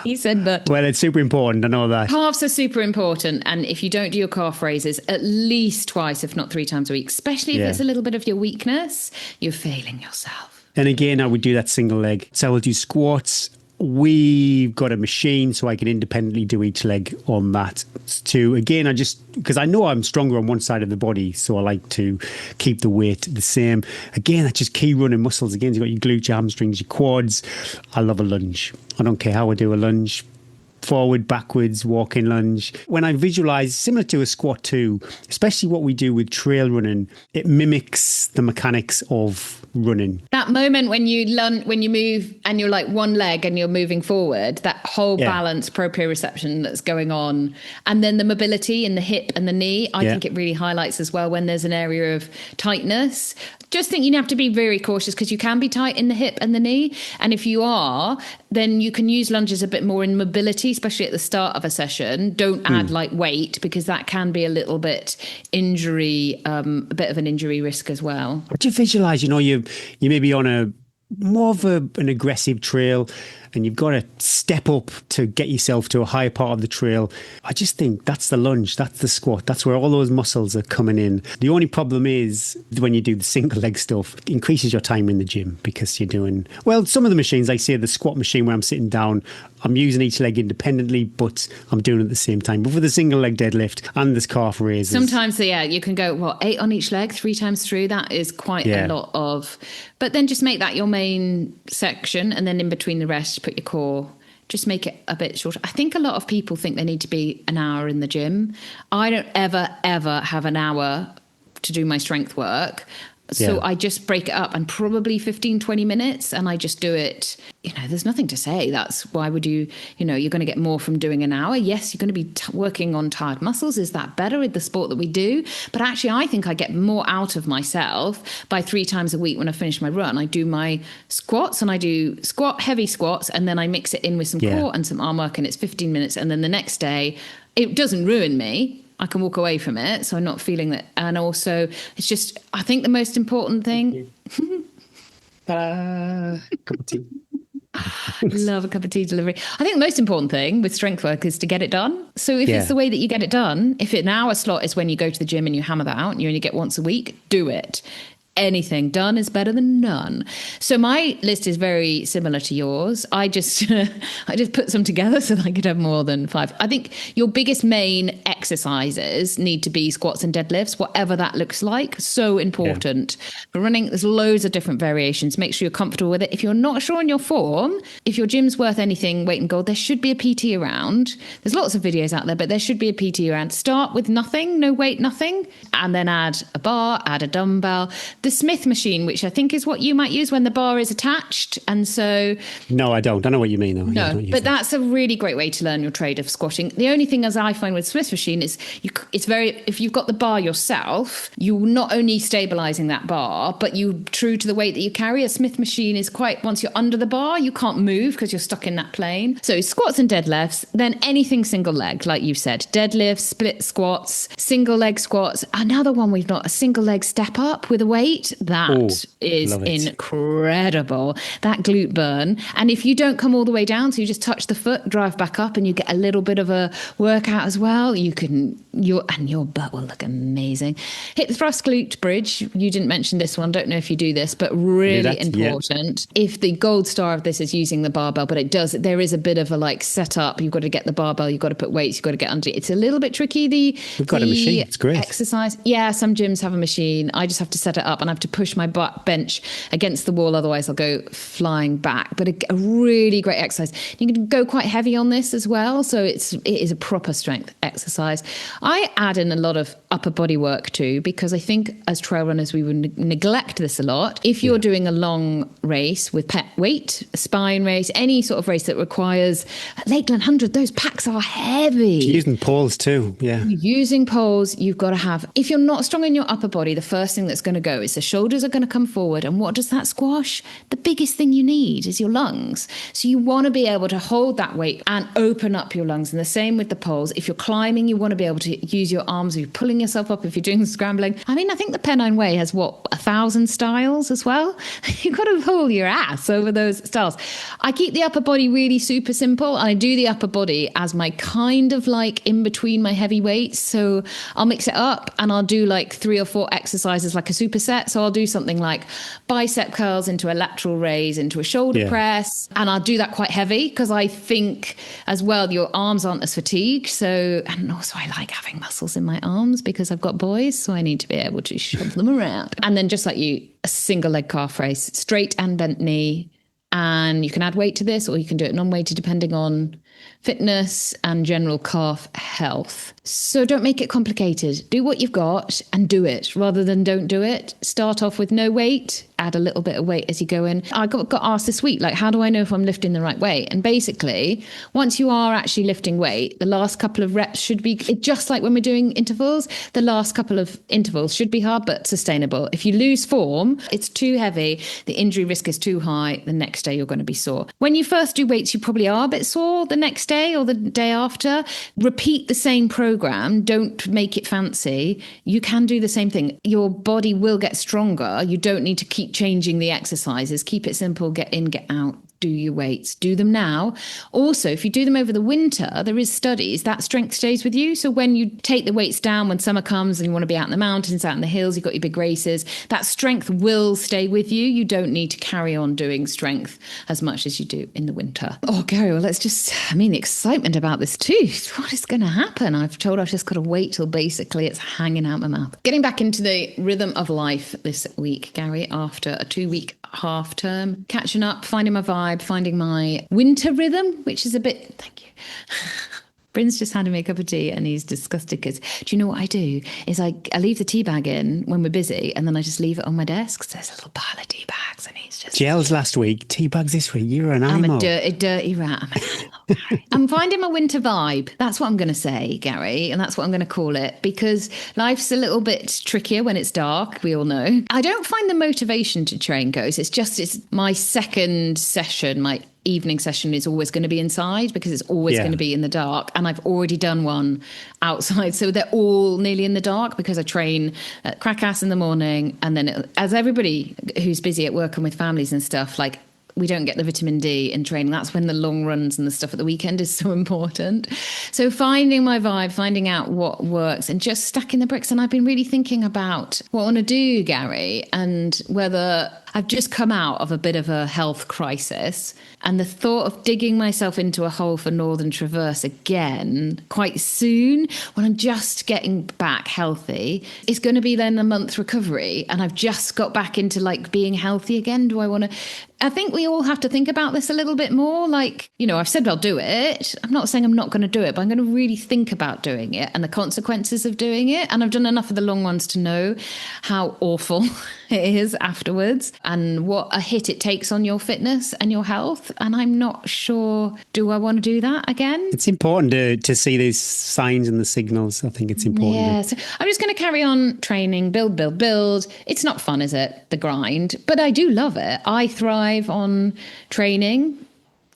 he said that. Well, it's super important. I know that. Calves are super important, and if you don't do your calf raises at least twice, if not 3 times a week, especially if it's a little bit of your weakness, you're failing yourself. And again, I would do that single leg. So I will do squats. We've got a machine so I can independently do each leg on that too. Again, because I know I'm stronger on one side of the body, so I like to keep the weight the same. Again, that's just key running muscles. Again, you've got your glutes, your hamstrings, your quads. I love a lunge. I don't care how I do a lunge. Forward, backwards, walking lunge. When I visualize, similar to a squat too, especially what we do with trail running, it mimics the mechanics of running. That moment when you move and you're like one leg and you're moving forward, that whole balance, proprioception that's going on, and then the mobility in the hip and the knee, I think it really highlights as well when there's an area of tightness. Just think you have to be very cautious because you can be tight in the hip and the knee. And if you are, then you can use lunges a bit more in mobility, especially at the start of a session. Don't add like weight because that can be a little bit injury, a bit of an injury risk as well. Do you visualize, you may be on a more of an aggressive trail and you've got to step up to get yourself to a higher part of the trail. I just think that's the lunge, that's the squat, that's where all those muscles are coming in. The only problem is when you do the single leg stuff, it increases your time in the gym because you're doing, well, some of the machines, like say the squat machine where I'm sitting down, I'm using each leg independently, but I'm doing it at the same time. But for the single leg deadlift and this calf raises. Sometimes, you can go, 8 on each leg, 3 times through. That is quite a lot of, but then just make that your main section. And then in between the rest, put your core, just make it a bit shorter. I think a lot of people think they need to be an hour in the gym. I don't ever have an hour to do my strength work. So I just break it up and probably 15, 20 minutes and I just do it. There's nothing to say. That's why would you're going to get more from doing an hour. Yes, you're going to be working on tired muscles. Is that better with the sport that we do? But actually, I think I get more out of myself by 3 times a week when I finish my run. I do my squats and I do heavy squats and then I mix it in with some core and some arm work and it's 15 minutes. And then the next day, it doesn't ruin me. I can walk away from it, so I'm not feeling that. And also, it's just, I think the most important thing... Cup of tea. Love a cup of tea delivery. I think the most important thing with strength work is to get it done. So if it's the way that you get it done, if an hour slot is when you go to the gym and you hammer that out and you only get once a week, do it. Anything done is better than none. So my list is very similar to yours. I just put some together so that I could have more than 5. I think your biggest main exercises need to be squats and deadlifts, whatever that looks like. So important. For running, there's loads of different variations. Make sure you're comfortable with it. If you're not sure on your form, if your gym's worth anything, weight and gold, there should be a PT around. There's lots of videos out there, but there should be a PT around. Start with nothing, no weight, nothing, and then add a bar, add a dumbbell. The Smith machine, which I think is what you might use when the bar is attached. And so... No, I don't. I know what you mean, though. No, but that's a really great way to learn your trade of squatting. The only thing, as I find with Smith machine, is if you've got the bar yourself, you're not only stabilising that bar, but you true to the weight that you carry. A Smith machine is once you're under the bar, you can't move because you're stuck in that plane. So squats and deadlifts, then anything single leg, like you've said. Deadlifts, split squats, single leg squats. Another one we've got, a single leg step up with a weight. That is incredible. That glute burn. And if you don't come all the way down, so you just touch the foot, drive back up, and you get a little bit of a workout as well, your butt will look amazing. Hip thrust glute bridge. You didn't mention this one. Don't know if you do this, but really important. Yeah. If the gold star of this is using the barbell, but there is a bit of a setup. You've got to get the barbell, you've got to put weights, you've got to get under it. It's a little bit tricky. We've got a machine. It's great. Exercise. Yeah, some gyms have a machine. I just have to set it up. and I have to push my bench against the wall, otherwise I'll go flying back. But a really great exercise. You can go quite heavy on this as well, so it is a proper strength exercise. I add in a lot of upper body work too, because I think as trail runners we would neglect this a lot. If you're doing a long race with pet weight, a spine race, any sort of race that requires Lakeland 100, those packs are heavy. Using poles too, yeah. Using poles, you've got to have, if you're not strong in your upper body, the first thing that's going to go is the shoulders are going to come forward. And what does that squash? The biggest thing you need is your lungs. So you want to be able to hold that weight and open up your lungs. And the same with the poles. If you're climbing, you want to be able to use your arms. If you're pulling yourself up, if you're doing scrambling. I mean, I think the Pennine Way has 1,000 styles as well. You've got to pull your ass over those styles. I keep the upper body really super simple. And I do the upper body as my kind of like in between my heavy weights. So I'll mix it up and I'll do like 3 or 4 exercises like a superset. So I'll do something like bicep curls into a lateral raise, into a shoulder press. And I'll do that quite heavy because I think as well, your arms aren't as fatigued. So, and also I like having muscles in my arms because I've got boys. So I need to be able to shove them around. And then just like you, a single leg calf race, straight and bent knee. And you can add weight to this or you can do it non-weighted depending on fitness and general calf health. So don't make it complicated. Do what you've got and do it rather than don't do it. Start off with no weight, add a little bit of weight as you go in. I got asked this week, like, how do I know if I'm lifting the right weight? And basically, once you are actually lifting weight, the last couple of reps should be, just like when we're doing intervals, the last couple of intervals should be hard but sustainable. If you lose form, it's too heavy, the injury risk is too high, the next day you're going to be sore. When you first do weights, you probably are a bit sore the next day or the day after. Repeat the same program. Don't make it fancy. You can do the same thing. Your body will get stronger. You don't need to keep changing the exercises. Keep it simple. Get in, get out. Do your weights. Do them now. Also, if you do them over the winter, there is studies that strength stays with you. So when you take the weights down when summer comes and you want to be out in the mountains, out in the hills, you've got your big races, that strength will stay with you. You don't need to carry on doing strength as much as you do in the winter. Oh, Gary, well, the excitement about this too. What is going to happen? I've just got to wait till basically it's hanging out my mouth. Getting back into the rhythm of life this week, Gary, after a 2-week half term, catching up, finding my vibe, finding my winter rhythm, which is a bit, thank you. Bryn's just handed me a cup of tea and he's disgusted because, do you know what I do? Is I leave the tea bag in when we're busy and then I just leave it on my desk. So there's a little pile of tea bags and he's just... Gels last week, tea bags this week. You're an animal. I'm a dirty rat. I'm finding my winter vibe. That's what I'm going to say, Gary. And that's what I'm going to call it because life's a little bit trickier when it's dark. We all know. I don't find the motivation to train goes. It's my second session, my evening session is always going to be inside because it's always going to be in the dark. And I've already done one outside. So they're all nearly in the dark because I train at crack-ass in the morning. And then as everybody who's busy at work and with families and stuff, like we don't get the vitamin D in training. That's when the long runs and the stuff at the weekend is so important. So finding my vibe, finding out what works and just stacking the bricks. And I've been really thinking about what I want to do, Gary, and whether I've just come out of a bit of a health crisis and the thought of digging myself into a hole for Northern Traverse again quite soon when I'm just getting back healthy is going to be then a month recovery and I've just got back into like being healthy again. Do I want to... I think we all have to think about this a little bit more. Like, you know, I've said I'll do it. I'm not saying I'm not going to do it, but I'm going to really think about doing it and the consequences of doing it. And I've done enough of the long ones to know how awful it is afterwards and what a hit it takes on your fitness and your health. And I'm not sure, do I want to do that again? It's important to see these signs and the signals. I think it's important. Yeah, so I'm just going to carry on training, build. It's not fun, is it? The grind, but I do love it. I thrive on training.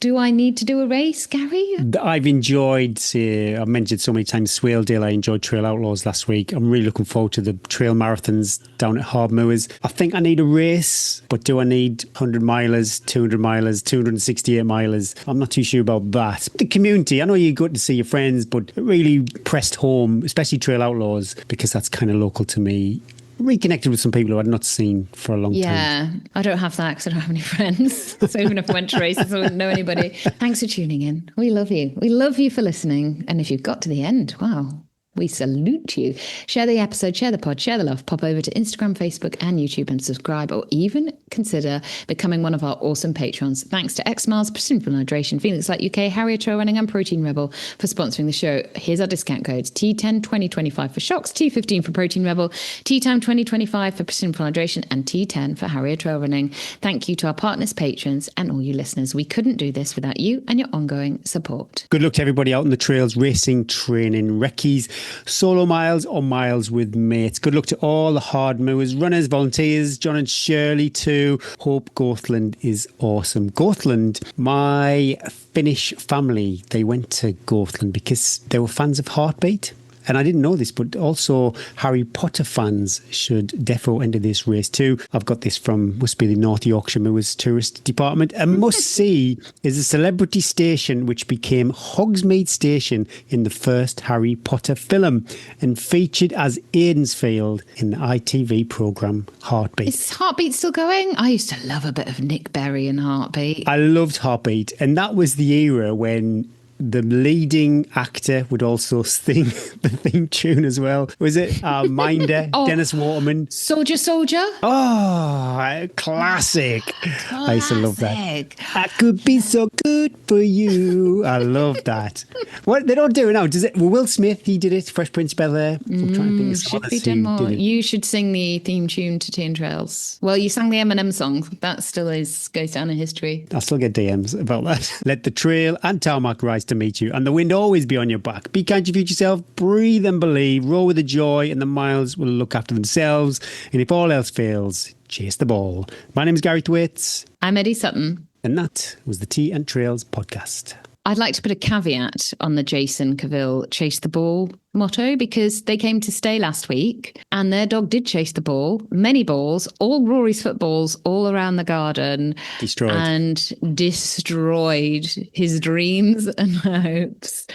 Do I need to do a race, Gary? I've enjoyed, I've mentioned so many times, Swaledale. I enjoyed Trail Outlaws last week. I'm really looking forward to the trail marathons down at Hardmoors. I think I need a race, but do I need 100 milers, 200 milers, 268 milers? I'm not too sure about that. The community, I know you're good to see your friends, but it really pressed home, especially Trail Outlaws, because that's kind of local to me. Reconnected with some people who I'd not seen for a long time. Yeah, I don't have that because I don't have any friends. So even if I went to races, I wouldn't know anybody. Thanks for tuning in. We love you. We love you for listening. And if you've got to the end, wow, We salute you. Share the episode, share the pod, share the love. Pop over to Instagram, Facebook, and YouTube and subscribe, or even consider becoming one of our awesome patrons. Thanks to X Miles, Precision Hydration, Phoenix Light UK, Harrier Trail Running, and Protein Rebel for sponsoring the show. Here's our discount codes: T10 2025 for Shocks, T15 for Protein Rebel, T-Time 2025 for Precision Hydration, and T10 for Harrier Trail Running. Thank you to our partners, patrons, and all you listeners. We couldn't do this without you and your ongoing support. Good luck to everybody out on the trails, racing, training, recce's, solo miles or miles with mates. Good luck to all the hard movers, runners, volunteers, John and Shirley too. Hope Gothland is awesome. Gothland, my Finnish family, they went to Gothland because they were fans of Heartbeat. And I didn't know this, but also Harry Potter fans should defo enter this race too. I've got this from, must be the North Yorkshire Moors Tourist Department. A must-see is a celebrity station which became Hogsmeade Station in the first Harry Potter film and featured as Aidensfield in the ITV programme Heartbeat. Is Heartbeat still going? I used to love a bit of Nick Berry and Heartbeat. I loved Heartbeat, and that was the era when the leading actor would also sing the theme tune as well. Was it Minder, Dennis Waterman? Soldier, Soldier. Oh, classic. I used to love that. I could be so good for you. I love that. What they don't do it now, does it? Well, Will Smith, he did it. Fresh Prince of Bel-Air. I'm trying to think of Should be done more. You should sing the theme tune to Tea and Trails. Well, you sang the Eminem song. That still goes down in history. I still get DMs about that. Let the trail and tarmac rise to meet you, and the wind always be on your back. Be kind to your future self, breathe and believe, roll with the joy, and the miles will look after themselves. And if all else fails, chase the ball. My name is Gary Thwaites. I'm Eddie Sutton. And that was the Tea and Trails podcast. I'd like to put a caveat on the Jason Cavill chase the ball motto, because they came to stay last week and their dog did chase the ball, many balls, all Rory's footballs all around the garden. Destroyed. And destroyed his dreams and hopes.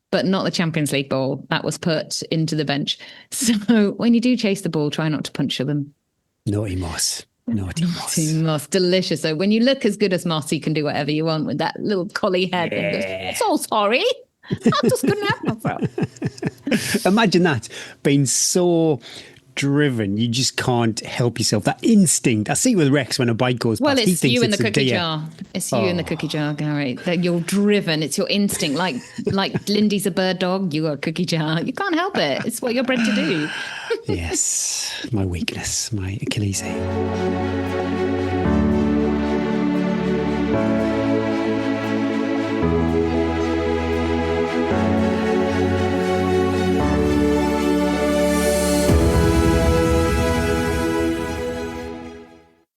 But not the Champions League ball. That was put into the bench. So when you do chase the ball, try not to puncture them. Naughty Moss. Naughty Moss. Naughty Moss. Delicious. So when you look as good as Moss, you can do whatever you want with that little collie head. Yeah. And goes, so sorry. I just couldn't help myself. Imagine that, being so driven, you just can't help yourself. That instinct. I see it with Rex when a bike goes past. Well, He it's thinks you in the a cookie deer. jar. It's you in the cookie jar, Gary. That you're driven. It's your instinct. Like Lindy's a bird dog. You got a cookie jar. You can't help it. It's what you're bred to do. Yes, my weakness, my Achilles heel.